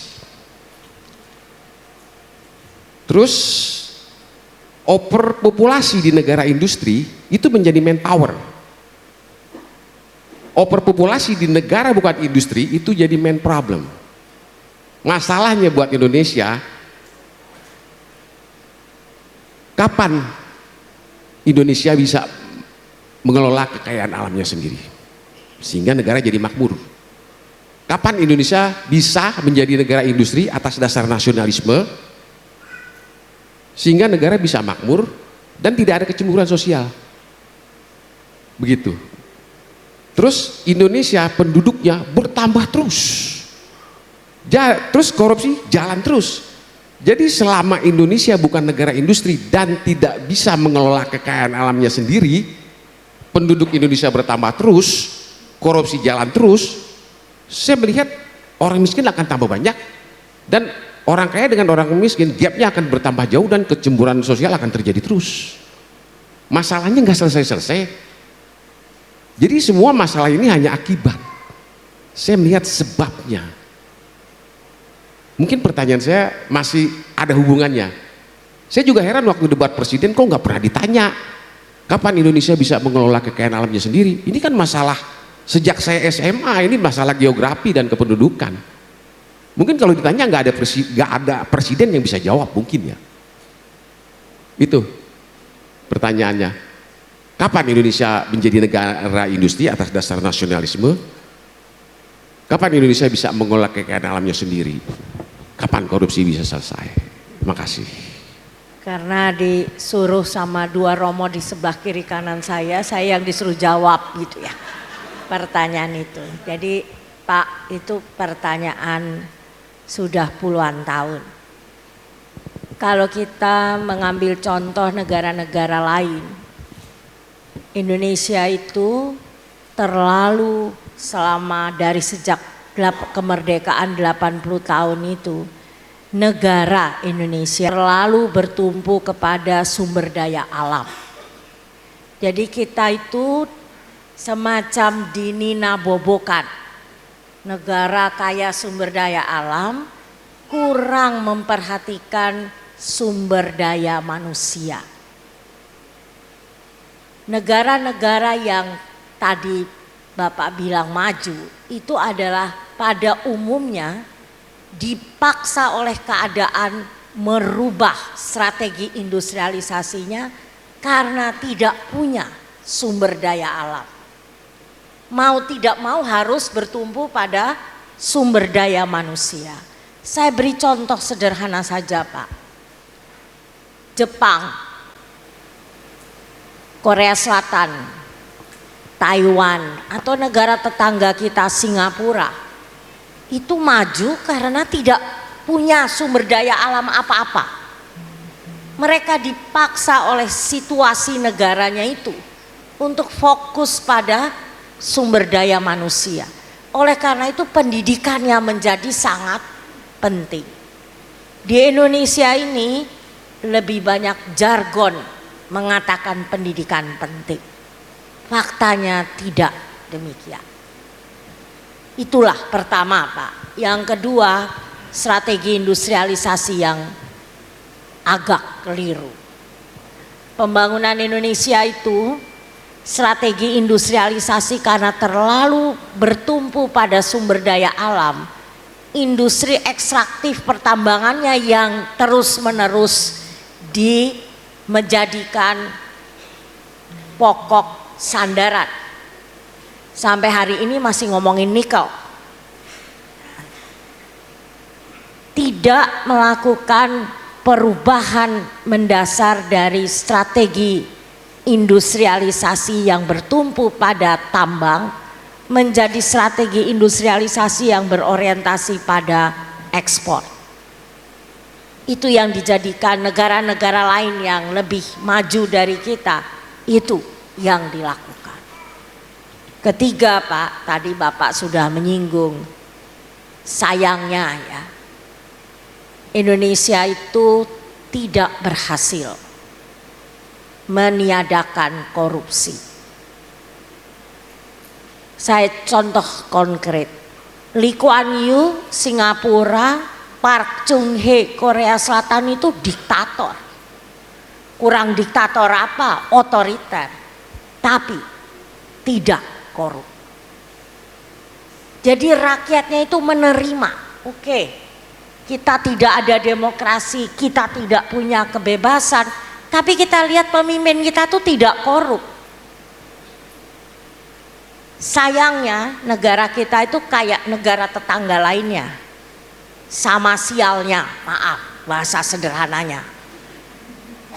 Terus overpopulasi di negara industri itu menjadi manpower. Overpopulasi di negara bukan industri itu jadi main problem. Masalahnya buat Indonesia, kapan Indonesia bisa mengelola kekayaan alamnya sendiri sehingga negara jadi makmur? Kapan Indonesia bisa menjadi negara industri atas dasar nasionalisme sehingga negara bisa makmur dan tidak ada kecemburuan sosial? Begitu. Terus Indonesia penduduknya bertambah terus, terus korupsi jalan terus. Jadi selama Indonesia bukan negara industri dan tidak bisa mengelola kekayaan alamnya sendiri, penduduk Indonesia bertambah terus, korupsi jalan terus, saya melihat orang miskin akan tambah banyak dan orang kaya dengan orang miskin gapnya akan bertambah jauh dan kecemburuan sosial akan terjadi terus. Masalahnya nggak selesai-selesai. Jadi semua masalah ini hanya akibat. Saya melihat sebabnya. Mungkin pertanyaan saya masih ada hubungannya. Saya juga heran waktu debat presiden kok nggak pernah ditanya kapan Indonesia bisa mengelola kekayaan alamnya sendiri. Ini kan masalah sejak saya SMA, ini masalah geografi dan kependudukan. Mungkin kalau ditanya nggak ada presiden yang bisa jawab mungkin ya. Itu pertanyaannya. Kapan Indonesia menjadi negara industri atas dasar nasionalisme? Kapan Indonesia bisa mengelola kekayaan alamnya sendiri? Kapan korupsi bisa selesai? Terima kasih. Karena disuruh sama 2 Romo di sebelah kiri kanan saya yang disuruh jawab gitu ya pertanyaan itu. Jadi Pak, itu pertanyaan sudah puluhan tahun. Kalau kita mengambil contoh negara-negara lain, Indonesia itu terlalu selama dari sejak kemerdekaan 80 tahun itu, negara Indonesia terlalu bertumpu kepada sumber daya alam. Jadi kita itu semacam dininabobokan negara kaya sumber daya alam, kurang memperhatikan sumber daya manusia. Negara-negara yang tadi Bapak bilang maju itu adalah pada umumnya dipaksa oleh keadaan merubah strategi industrialisasinya karena tidak punya sumber daya alam. Mau tidak mau harus bertumpu pada sumber daya manusia. Saya beri contoh sederhana saja Pak. Jepang, Korea Selatan, Taiwan atau negara tetangga kita Singapura itu maju karena tidak punya sumber daya alam apa-apa. Mereka dipaksa oleh situasi negaranya itu untuk fokus pada sumber daya manusia. Oleh karena itu pendidikannya menjadi sangat penting. Di Indonesia ini lebih banyak jargon mengatakan pendidikan penting. Faktanya tidak demikian. Itulah pertama Pak. Yang kedua, strategi industrialisasi yang agak keliru. Pembangunan Indonesia itu strategi industrialisasi karena terlalu bertumpu pada sumber daya alam. Industri ekstraktif pertambangannya yang terus-menerus menjadikan pokok sandaran. Sampai hari ini masih ngomongin nikel. Tidak melakukan perubahan mendasar dari strategi industrialisasi yang bertumpu pada tambang menjadi strategi industrialisasi yang berorientasi pada ekspor. Itu yang dijadikan negara-negara lain yang lebih maju dari kita, itu yang dilakukan. Ketiga Pak, tadi Bapak sudah menyinggung, sayangnya ya, Indonesia itu tidak berhasil meniadakan korupsi. Saya contoh konkret, Lee Kuan Yew Singapura, Park Chung Hee Korea Selatan itu diktator. Kurang diktator apa? Otoriter. Tapi tidak korup. Jadi rakyatnya itu menerima, oke, kita tidak ada demokrasi, kita tidak punya kebebasan, tapi kita lihat pemimpin kita tuh tidak korup. Sayangnya negara kita itu kayak negara tetangga lainnya. Sama sialnya, maaf bahasa sederhananya.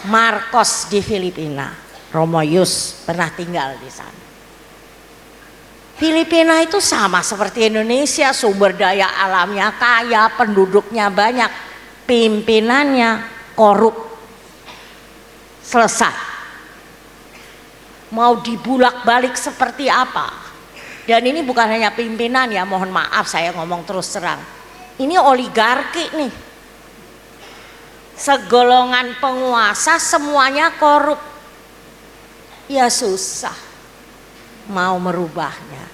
Marcos di Filipina, Romo Yus pernah tinggal di sana. Filipina itu sama seperti Indonesia, sumber daya alamnya kaya, penduduknya banyak, pimpinannya korup. Selesai. Mau dibulak-balik seperti apa? Dan ini bukan hanya pimpinan ya, mohon maaf saya ngomong terus terang. Ini oligarki nih. Segolongan penguasa semuanya korup. Ya susah mau merubahnya.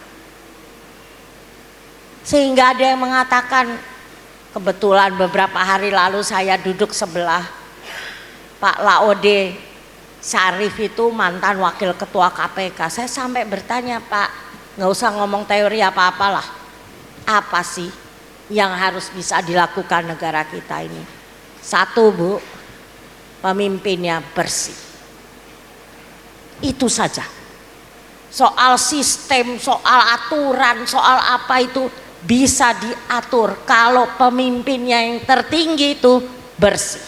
Sehingga ada yang mengatakan, kebetulan beberapa hari lalu saya duduk sebelah Pak Laode Syarif itu mantan wakil ketua KPK. Saya sampai bertanya, Pak, nggak usah ngomong teori apa-apalah. Apa sih yang harus bisa dilakukan negara kita ini? Satu Bu, pemimpinnya bersih. Itu saja. Soal sistem, soal aturan, soal apa itu bisa diatur kalau pemimpinnya yang tertinggi itu bersih.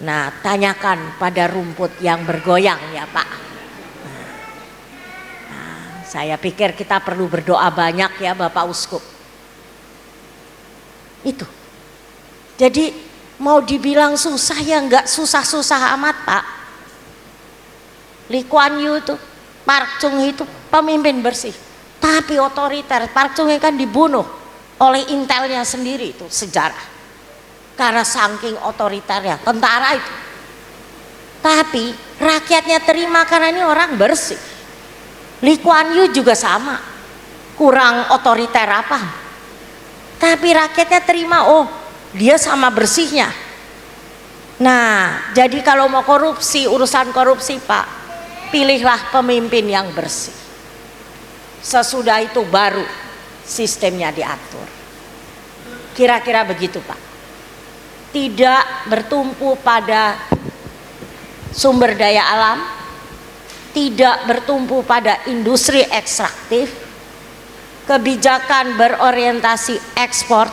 Nah, tanyakan pada rumput yang bergoyang ya Pak. Nah, saya pikir kita perlu berdoa banyak ya Bapak Uskup. Itu. Jadi mau dibilang susah ya enggak susah-susah amat Pak. Lee Kuan Yew itu, Park Chung Hee itu pemimpin bersih. Tapi otoriter, Park Chung Hee kan dibunuh oleh intelnya sendiri, itu sejarah. Karena saking otoriternya, tentara itu. Tapi rakyatnya terima karena ini orang bersih. Lee Kuan Yew juga sama. kurang otoriter apa. Tapi rakyatnya terima, oh dia sama bersihnya. Nah, jadi kalau mau korupsi, urusan korupsi Pak, pilihlah pemimpin yang bersih. Sesudah itu baru sistemnya diatur. Kira-kira begitu Pak. Tidak bertumpu pada sumber daya alam, tidak bertumpu pada industri ekstraktif, kebijakan berorientasi ekspor,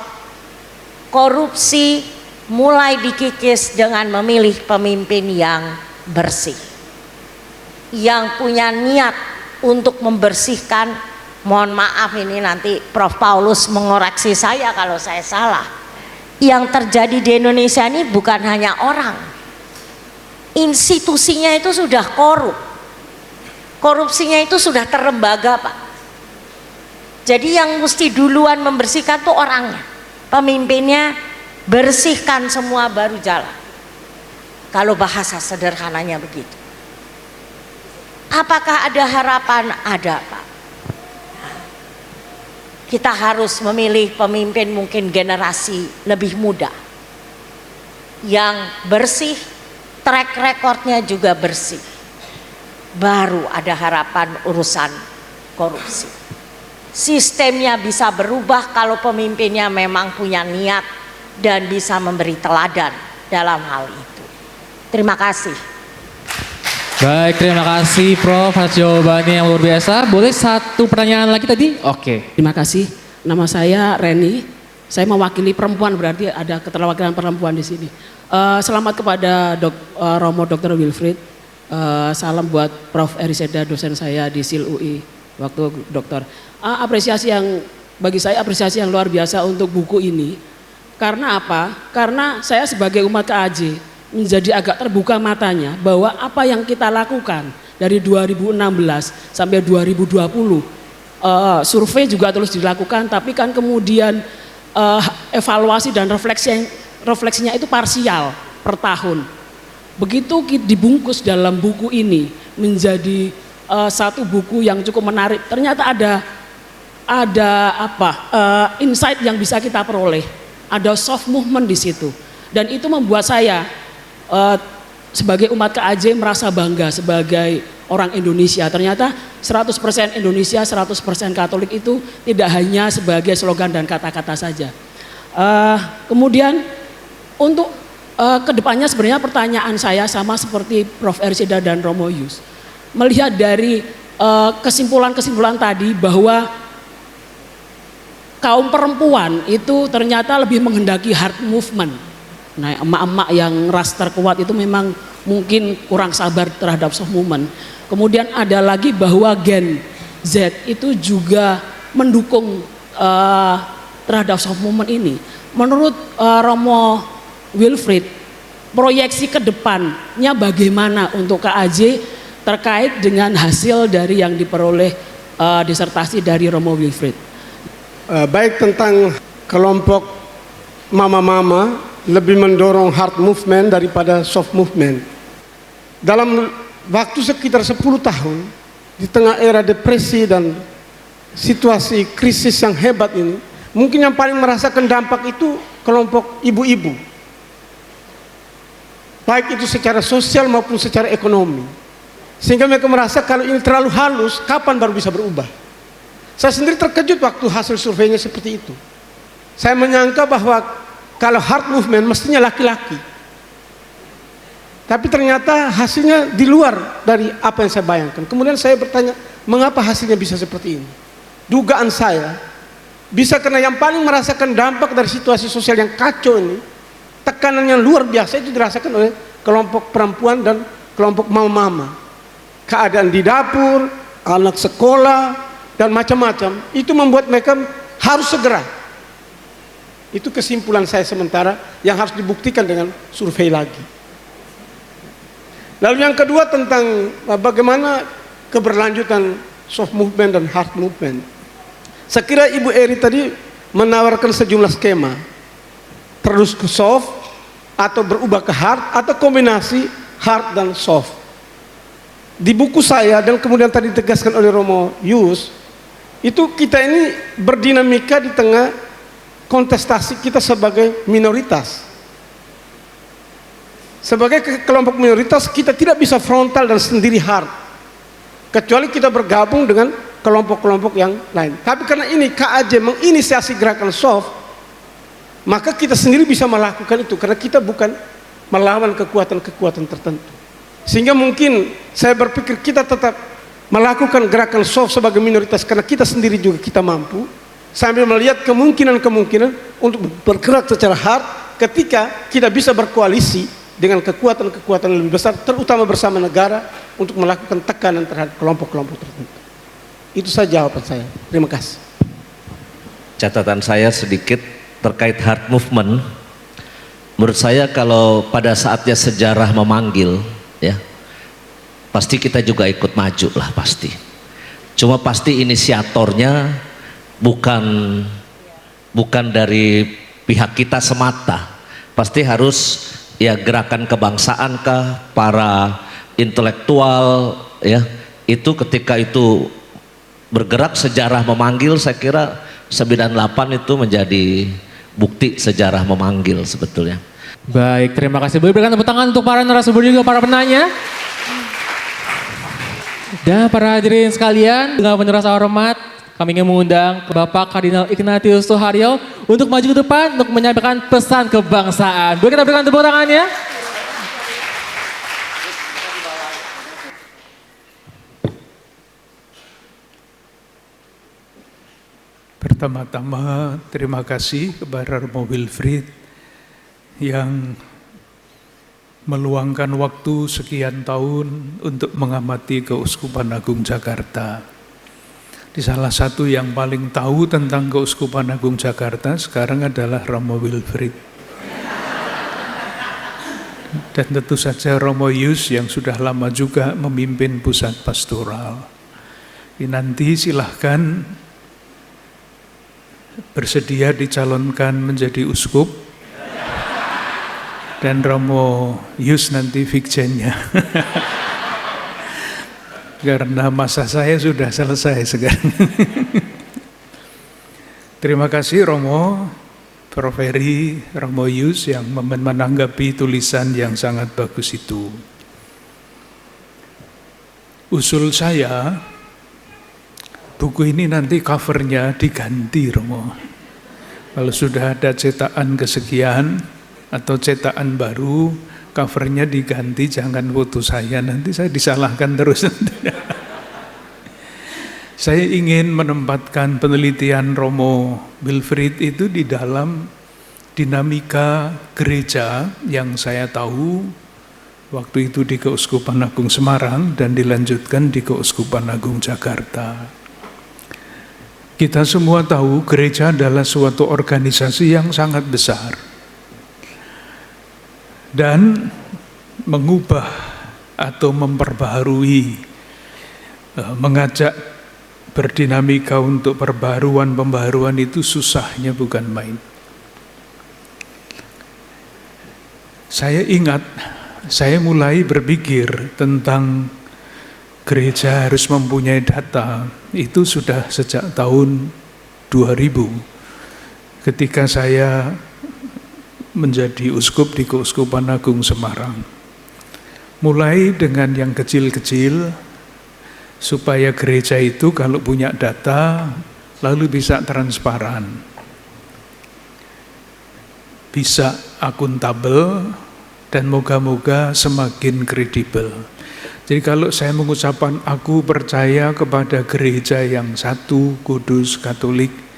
korupsi mulai dikikis dengan memilih pemimpin yang bersih, yang punya niat untuk membersihkan. Mohon maaf ini nanti Prof. Paulus mengoreksi saya kalau saya salah. Yang terjadi di Indonesia ini bukan hanya orang, institusinya itu sudah korup, korupsinya itu sudah terlembaga Pak. Jadi yang mesti duluan membersihkan tuh orangnya, pemimpinnya. Bersihkan semua baru jalan. Kalau bahasa sederhananya begitu. Apakah ada harapan? Ada Pak. Kita harus memilih pemimpin mungkin generasi lebih muda, yang bersih, track recordnya juga bersih. Baru ada harapan urusan korupsi. Sistemnya bisa berubah kalau pemimpinnya memang punya niat dan bisa memberi teladan dalam hal itu. Terima kasih. Baik, terima kasih Prof atas jawabannya yang luar biasa. Boleh satu pertanyaan lagi tadi? Oke. Terima kasih. Nama saya Reni. Saya mewakili perempuan, berarti ada keterwakilan perempuan di sini. Selamat kepada Romo Dr. Wilfried. Salam buat Prof Eriseda, dosen saya di SIL UI waktu doktor. Apresiasi yang bagi saya apresiasi yang luar biasa untuk buku ini. Karena apa? Karena saya sebagai umat KAJ menjadi agak terbuka matanya bahwa apa yang kita lakukan dari 2016 sampai 2020 survei juga terus dilakukan, tapi kan kemudian evaluasi dan refleksinya itu parsial per tahun. Begitu dibungkus dalam buku ini menjadi satu buku yang cukup menarik. Ternyata ada insight yang bisa kita peroleh. Ada soft movement di situ, dan itu membuat saya sebagai umat KAJ merasa bangga sebagai orang Indonesia. Ternyata 100% Indonesia, 100% Katolik itu tidak hanya sebagai slogan dan kata-kata saja. Kemudian untuk kedepannya sebenarnya pertanyaan saya sama seperti Prof. Eriseda dan Romo Yus. Melihat dari kesimpulan-kesimpulan tadi bahwa kaum perempuan itu ternyata lebih menghendaki hard movement. Nah, emak-emak yang ras terkuat itu memang mungkin kurang sabar terhadap soft movement. Kemudian ada lagi bahwa Gen Z itu juga mendukung terhadap soft movement ini. Menurut Romo Wilfried, proyeksi ke depannya bagaimana untuk KAJ terkait dengan hasil dari yang diperoleh disertasi dari Romo Wilfried? Baik tentang kelompok mama-mama lebih mendorong hard movement daripada soft movement. Dalam waktu sekitar 10 tahun, di tengah era depresi dan situasi krisis yang hebat ini, mungkin yang paling merasakan dampak itu kelompok ibu-ibu. Baik itu secara sosial maupun secara ekonomi. Sehingga mereka merasa kalau ini terlalu halus, kapan baru bisa berubah? Saya sendiri terkejut waktu hasil surveinya seperti itu. Saya menyangka bahwa kalau hard movement mestinya laki-laki. Tapi ternyata hasilnya di luar dari apa yang saya bayangkan. Kemudian saya bertanya, mengapa hasilnya bisa seperti ini? Dugaan saya, bisa karena yang paling merasakan dampak dari situasi sosial yang kacau ini, tekanan yang luar biasa itu dirasakan oleh kelompok perempuan dan kelompok mama-mama. Keadaan di dapur, anak sekolah, dan macam-macam, itu membuat mereka harus segera. Itu kesimpulan saya sementara yang harus dibuktikan dengan survei lagi. Lalu yang kedua tentang bagaimana keberlanjutan soft movement dan hard movement. Saya kira Ibu Eri tadi menawarkan sejumlah skema. Terus ke soft, atau berubah ke hard, atau kombinasi hard dan soft. Di buku saya, dan kemudian tadi ditegaskan oleh Romo Yus, Itu kita ini berdinamika di tengah kontestasi kita sebagai minoritas. Sebagai kelompok minoritas kita tidak bisa frontal dan sendiri hard, kecuali kita bergabung dengan kelompok-kelompok yang lain. Tapi karena ini KAJ menginisiasi gerakan soft, maka kita sendiri bisa melakukan itu karena kita bukan melawan kekuatan-kekuatan tertentu. Sehingga mungkin saya berpikir kita tetap melakukan gerakan soft sebagai minoritas karena kita sendiri juga kita mampu, sambil melihat kemungkinan-kemungkinan untuk bergerak secara hard ketika kita bisa berkoalisi dengan kekuatan-kekuatan lebih besar, terutama bersama negara untuk melakukan tekanan terhadap kelompok-kelompok tertentu. Itu saja jawaban saya. Terima kasih. Catatan saya sedikit terkait hard movement. Menurut saya kalau pada saatnya sejarah memanggil, ya pasti kita juga ikut maju lah pasti. Cuma pasti inisiatornya bukan dari pihak kita semata. Pasti harus ya gerakan kebangsaan kah, para intelektual ya. Itu ketika itu bergerak sejarah memanggil, saya kira 98 itu menjadi bukti sejarah memanggil sebetulnya. Baik, terima kasih. Boleh berikan tepuk tangan untuk para narasumber juga para penanya. Dan para hadirin sekalian, dengan penuh rasa hormat, kami ingin mengundang Bapak Kardinal Ignatius Suharyo untuk maju ke depan untuk menyampaikan pesan kebangsaan. Boleh kita berikan tepuk tangannya? Pertama-tama terima kasih kepada Romo Wilfried yang meluangkan waktu sekian tahun untuk mengamati Keuskupan Agung Jakarta. Di salah satu yang paling tahu tentang Keuskupan Agung Jakarta sekarang adalah Romo Wilfried. Dan tentu saja Romo Yus yang sudah lama juga memimpin pusat pastoral. Nanti silahkan bersedia dicalonkan menjadi uskup. Dan Romo Yus nanti fikjennya. Karena masa saya sudah selesai sekarang. Terima kasih Romo, Prof. Heri, Romo Yus yang menanggapi tulisan yang sangat bagus itu. Usul saya, buku ini nanti covernya diganti Romo. Kalau sudah ada cetakan kesekian, atau cetakan baru, covernya diganti, jangan foto saya, nanti saya disalahkan terus. Saya ingin menempatkan penelitian Romo Wilfried itu di dalam dinamika gereja yang saya tahu waktu itu di Keuskupan Agung Semarang dan dilanjutkan di Keuskupan Agung Jakarta. Kita semua tahu gereja adalah suatu organisasi yang sangat besar dan mengubah atau memperbaharui, mengajak berdinamika untuk pembaharuan itu susahnya bukan main. Saya ingat, saya mulai berpikir tentang gereja harus mempunyai data, itu sudah sejak tahun 2000 ketika saya menjadi uskup di Keuskupan Agung Semarang. Mulai dengan yang kecil-kecil, supaya gereja itu kalau punya data, lalu bisa transparan, bisa akuntabel, dan moga-moga semakin kredibel. Jadi kalau saya mengucapkan aku percaya kepada gereja yang satu, kudus, Katolik,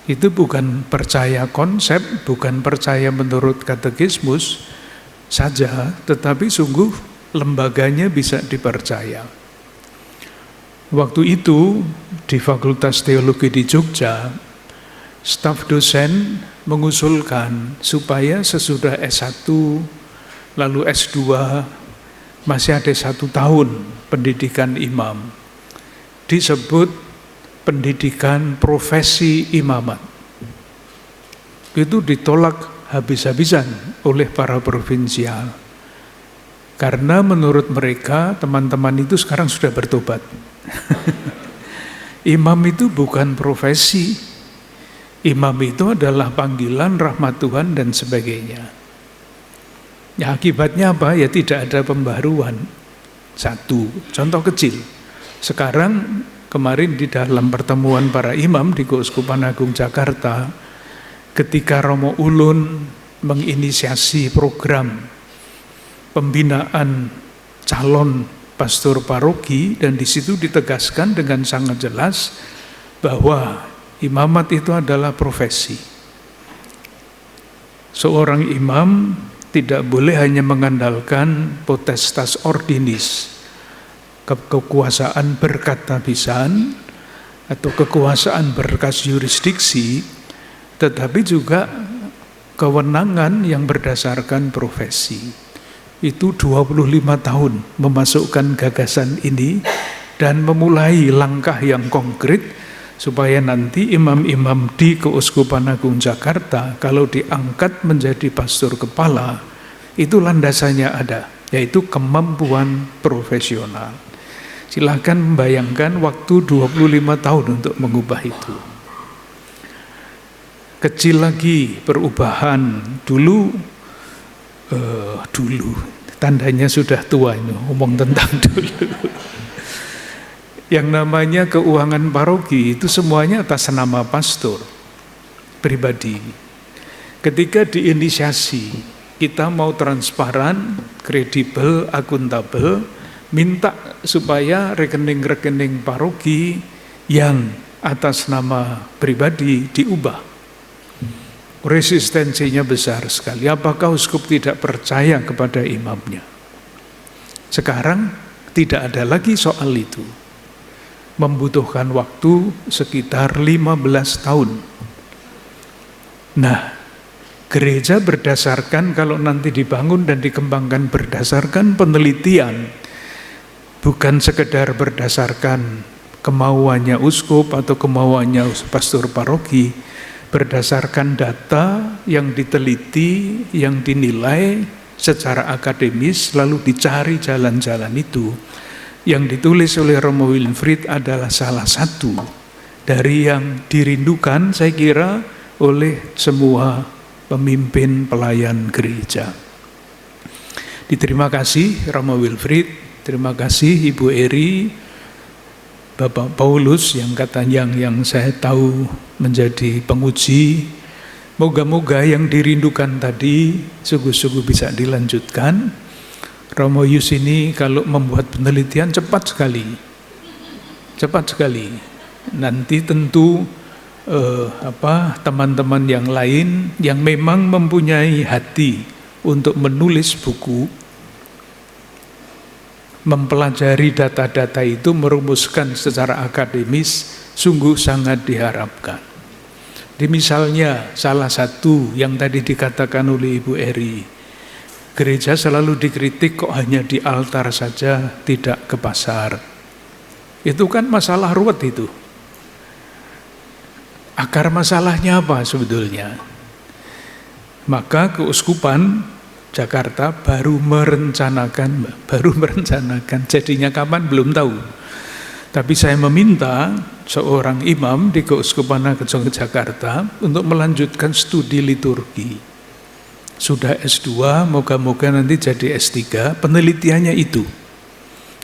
itu bukan percaya konsep, bukan percaya menurut katekismus saja, tetapi sungguh lembaganya bisa dipercaya. Waktu itu di Fakultas Teologi di Jogja, staf dosen mengusulkan supaya sesudah S1 lalu S2 masih ada 1 tahun pendidikan imam, disebut pendidikan profesi imamat. Itu ditolak habis-habisan oleh para provinsial. Karena menurut mereka teman-teman itu sekarang sudah bertobat. Imam itu bukan profesi. Imam itu adalah panggilan, rahmat Tuhan dan sebagainya. Ya, akibatnya apa? Ya tidak ada pembaruan. Satu, contoh kecil. Sekarang kemarin di dalam pertemuan para imam di Keuskupan Agung Jakarta, ketika Romo Ulun menginisiasi program pembinaan calon pastor paroki, dan di situ ditegaskan dengan sangat jelas bahwa imamat itu adalah profesi. Seorang imam tidak boleh hanya mengandalkan potestas ordinis, kekuasaan berkata bisan atau kekuasaan berkas yurisdiksi, tetapi juga kewenangan yang berdasarkan profesi. Itu 25 tahun memasukkan gagasan ini dan memulai langkah yang konkret supaya nanti imam-imam di Keuskupan Agung Jakarta kalau diangkat menjadi pastor kepala, itu landasannya ada, yaitu kemampuan profesional. Silakan membayangkan waktu 25 tahun untuk mengubah itu. Kecil lagi perubahan. Dulu tandanya sudah tua ini, ngomong tentang dulu. Yang namanya keuangan paroki itu semuanya atas nama pastor pribadi. Ketika diinisiasi, kita mau transparan, kredibel, akuntabel, minta supaya rekening-rekening paroki yang atas nama pribadi diubah. Resistensinya besar sekali. Apakah uskup tidak percaya kepada imamnya? Sekarang tidak ada lagi soal itu. Membutuhkan waktu sekitar 15 tahun. Nah, gereja berdasarkan, kalau nanti dibangun dan dikembangkan berdasarkan penelitian, bukan sekedar berdasarkan kemauannya uskup atau kemauannya pastor paroki, berdasarkan data yang diteliti, yang dinilai secara akademis, lalu dicari jalan-jalan itu. Yang ditulis oleh Romo Wilfried adalah salah satu dari yang dirindukan, saya kira, oleh semua pemimpin pelayan gereja. Terima kasih Romo Wilfried, terima kasih Ibu Eri, Bapak Paulus yang katanya yang saya tahu menjadi penguji. Moga-moga yang dirindukan tadi sungguh-sungguh bisa dilanjutkan. Romo Yus ini kalau membuat penelitian cepat sekali. Nanti tentu teman-teman yang lain yang memang mempunyai hati untuk menulis buku, mempelajari data-data itu, merumuskan secara akademis, sungguh sangat diharapkan. Misalnya salah satu yang tadi dikatakan oleh Ibu Eri, gereja selalu dikritik kok hanya di altar saja, tidak ke pasar. Itu kan masalah ruwet itu. Akar masalahnya apa sebetulnya? Maka Keuskupan Jakarta baru merencanakan, jadinya kapan belum tahu. Tapi saya meminta seorang imam di Keuskupan Agung Jakarta untuk melanjutkan studi liturgi. Sudah S2, moga-moga nanti jadi S3, penelitiannya itu.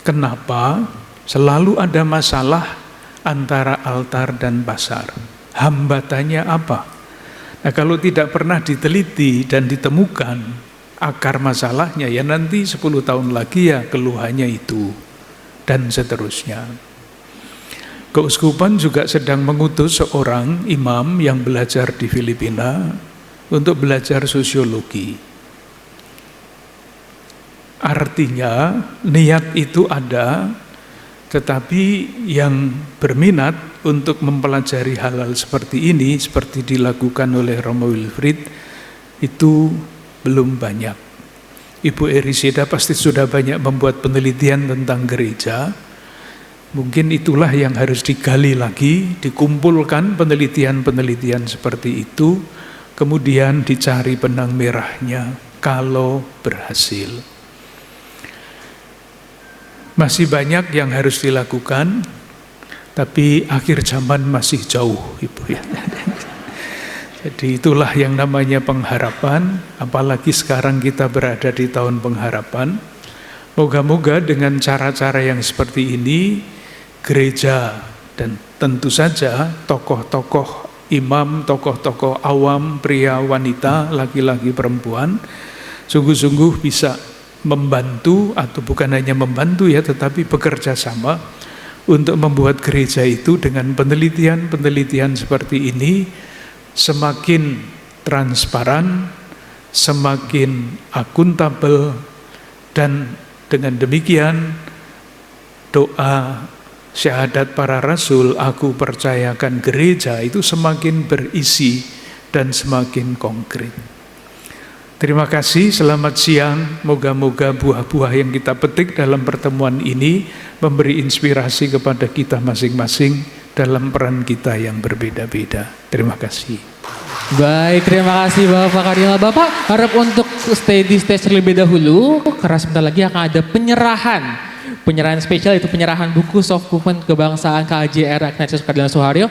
Kenapa selalu ada masalah antara altar dan pasar? Hambatannya apa? Nah, kalau tidak pernah diteliti dan ditemukan akar masalahnya, ya nanti 10 tahun lagi ya keluhannya itu, dan seterusnya. Keuskupan juga sedang mengutus seorang imam yang belajar di Filipina untuk belajar sosiologi. Artinya niat itu ada, tetapi yang berminat untuk mempelajari hal-hal seperti ini, seperti dilakukan oleh Romo Wilfried, itu belum banyak. Ibu Erisida pasti sudah banyak membuat penelitian tentang gereja. Mungkin itulah yang harus digali lagi, dikumpulkan penelitian-penelitian seperti itu, kemudian dicari benang merahnya kalau berhasil. Masih banyak yang harus dilakukan, tapi akhir zaman masih jauh, Ibu ya. Jadi itulah yang namanya pengharapan, apalagi sekarang kita berada di tahun pengharapan. Moga-moga dengan cara-cara yang seperti ini, gereja dan tentu saja tokoh-tokoh imam, tokoh-tokoh awam, pria, wanita, laki-laki, perempuan, sungguh-sungguh bisa membantu, atau bukan hanya membantu ya, tetapi bekerja sama untuk membuat gereja itu dengan penelitian-penelitian seperti ini semakin transparan, semakin akuntabel, dan dengan demikian doa syahadat para rasul, aku percayakan gereja, itu semakin berisi dan semakin konkret. Terima kasih, selamat siang. Moga-moga buah-buah yang kita petik dalam pertemuan ini memberi inspirasi kepada kita masing-masing dalam peran kita yang berbeda-beda. Terima kasih. Baik, terima kasih Bapak Kardinal. Bapak harap untuk stay di stage terlebih dahulu, karena sebentar lagi akan ada penyerahan spesial, itu penyerahan buku Soft Movement Kebangsaan KJR Ignatius Kardinal Suharyo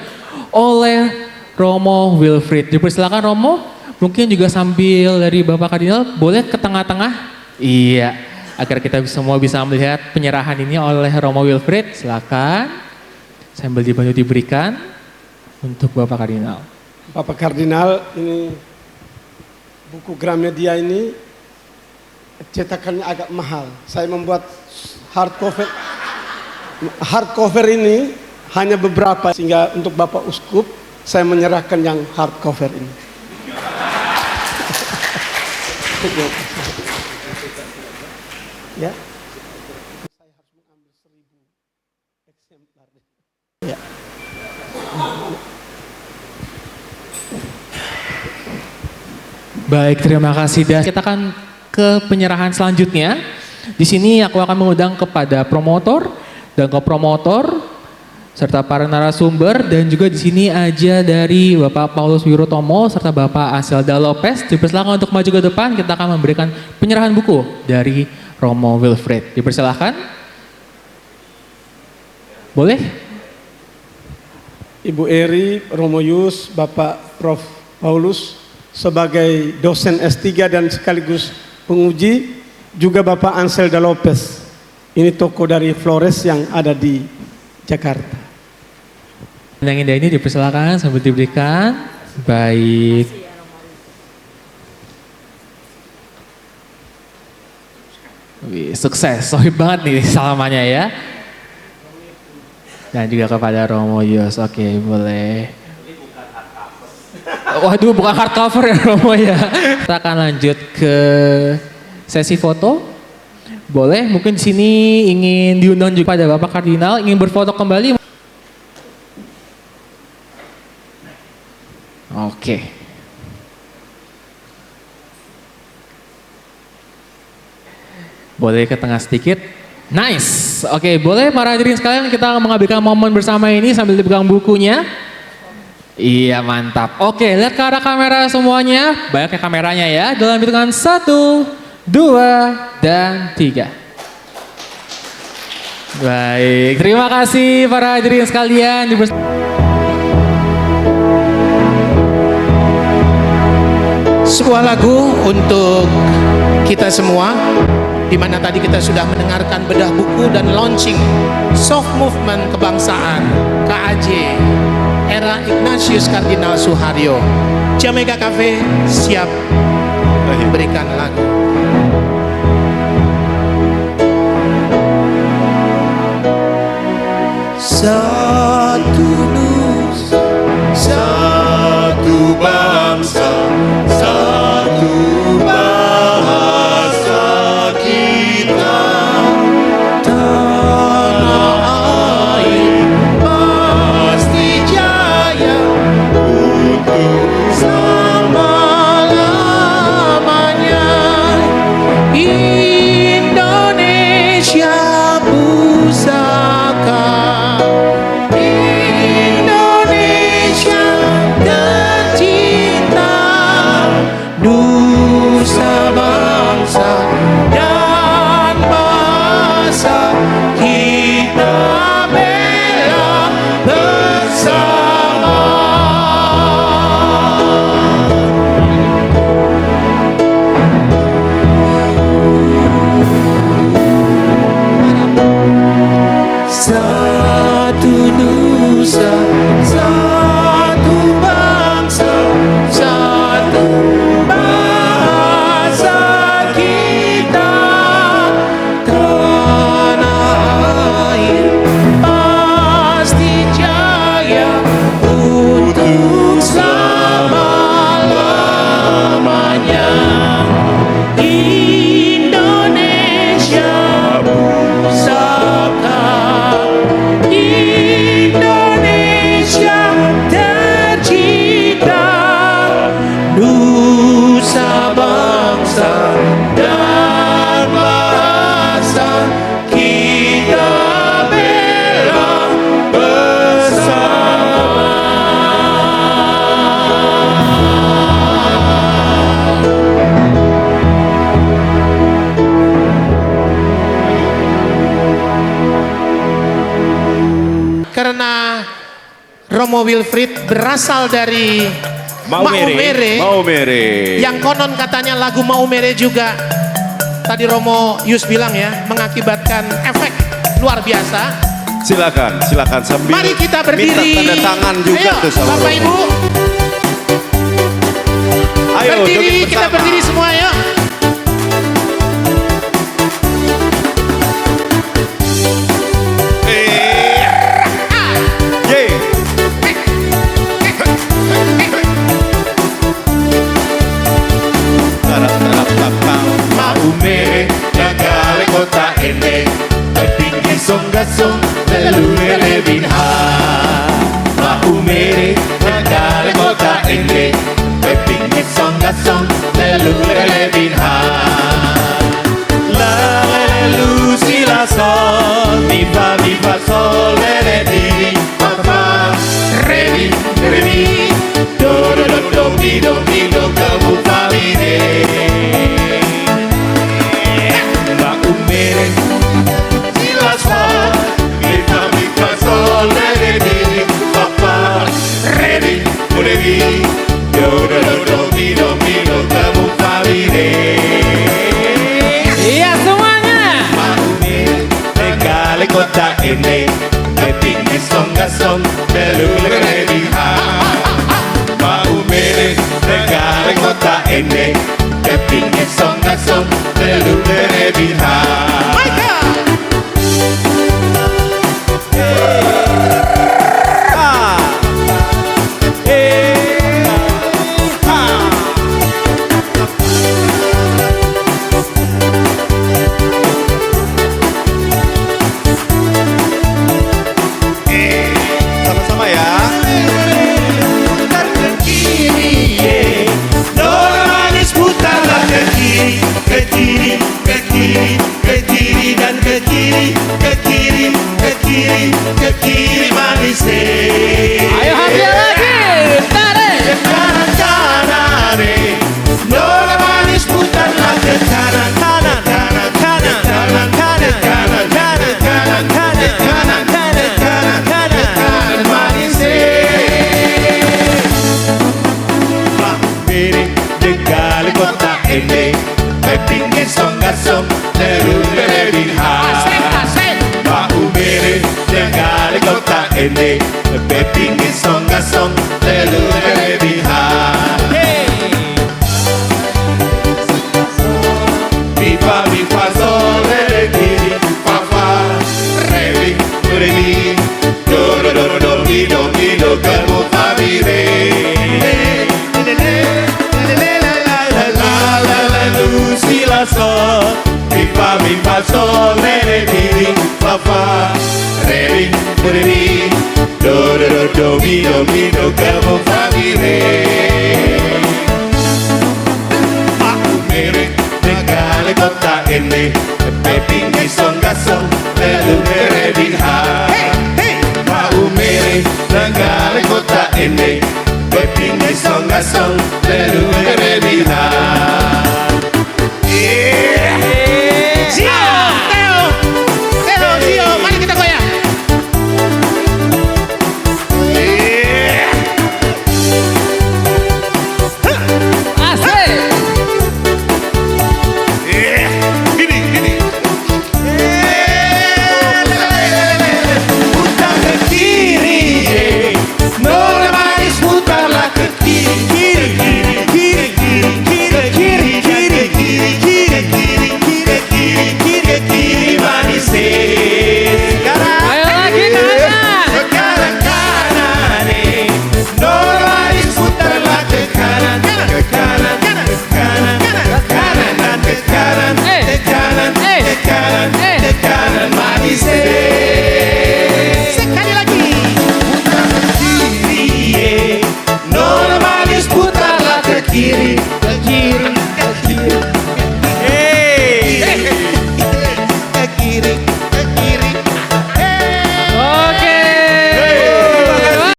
oleh Romo Wilfried. Dipersilakan Romo, mungkin juga sambil dari Bapak Kardinal boleh ke tengah-tengah. Iya, agar kita semua bisa melihat penyerahan ini oleh Romo Wilfried. Silakan. Sambil dibantu diberikan untuk Bapak Kardinal. Bapak Kardinal, ini buku Gramedia ini cetakannya agak mahal. Saya membuat hardcover ini hanya beberapa, sehingga untuk Bapak Uskup saya menyerahkan yang hardcover ini. Ya. Saya harus mengambil 1000 eksemplar. Ya. Baik, terima kasih. Dan kita akan ke penyerahan selanjutnya. Di sini aku akan mengundang kepada promotor dan kopromotor serta para narasumber, dan juga di sini aja dari Bapak Paulus Wirotomo serta Bapak Anselda Lopez. Dipersilakan untuk maju ke depan, kita akan memberikan penyerahan buku dari Romo Wilfried. Dipersilakan. Boleh? Ibu Eri, Romo Yus, Bapak Prof. Paulus sebagai dosen S3 dan sekaligus penguji, juga Bapak Anselda Lopez. Ini toko dari Flores yang ada di Jakarta. Yang indah ini dipersilakan sambil diberikan. Baik. Wih, sukses, sohib banget nih salamannya ya. Dan juga kepada Romo Yus, oke boleh. Waduh, bukan hardcover ya Romo ya. Kita akan lanjut ke sesi foto. Boleh, mungkin di sini ingin diundang juga pada Bapak Kardinal, ingin berfoto kembali. Oke. Boleh ke tengah sedikit. Nice. Oke, boleh para hadirin sekalian kita mengambilkan momen bersama ini sambil dipegang bukunya. Iya, mantap. Oke, lihat ke arah kamera semuanya. Banyak kameranya ya. Dalam hitungan 1, 2, dan 3. Baik, terima kasih para hadirin sekalian. Sebuah lagu untuk kita semua, di mana tadi kita sudah mendengarkan bedah buku dan launching Soft Movement Kebangsaan KAJ era Ignatius Kardinal Suharyo. Jamaica Cafe siap memberikan lagu. Satu nusa, Satu bangsa, satu bahasa kita. tanah air pasti jaya Untuk selama-lamanya. Indonesia pusaka, bangsa dan bahasa kita bela bersama. Karena Romo Wilfried berasal dari Maumere, yang konon katanya lagu Maumere juga tadi Romo Yus bilang ya, mengakibatkan efek luar biasa. Silakan sambil Mari kita berdiri. minta tanda tangan juga Ayo, tuh sama Bapak Romo. Ibu. Ayo Berdiri, joget kita bersama. berdiri semua ya. Yeay. Maumere nagale kota ene tinggi songgasong lelure binha. Maumere nagale kota ene tinggi songgasong lelure binha. La lelu sila sol mi fa sol re di fa fa re mi do do kamu famine. Maumere sila sol mi fa sol re di fa fa re mi do kamu famine. Iya semuanya. Negale kota ini tinggi songgasong lelure binha. Maumere negale kota ini tinggi songgasong lelure binha. Sama-sama ya. Ke kiri, Nora manis putarlah ke kiri, ke kiri, ke kiri, ke kiri dan ke kiri, ke kiri, ke kiri, ke kiri manis. Ayo hampir lagi. Tarik. Ke kanan kanan, Nora manis putarlah ke kanan kanan kanan kanan kanan kanan kanan kanan kanan kanan kanan kanan kanan kanan manis. Maumere negale kota ini tinggi songgasong lelure binha. Maumere negale kota ini tinggi songgasong lelure binha. Mi fa sol re di fa fa re mi do kamu famire. Lu sila sol mi fa sol re di fa fa re mi do kamu famire. Maumere negale kota ini tinggi songgasong lelure binha. Maumere negale kota ini tinggi songgasong lelure binha.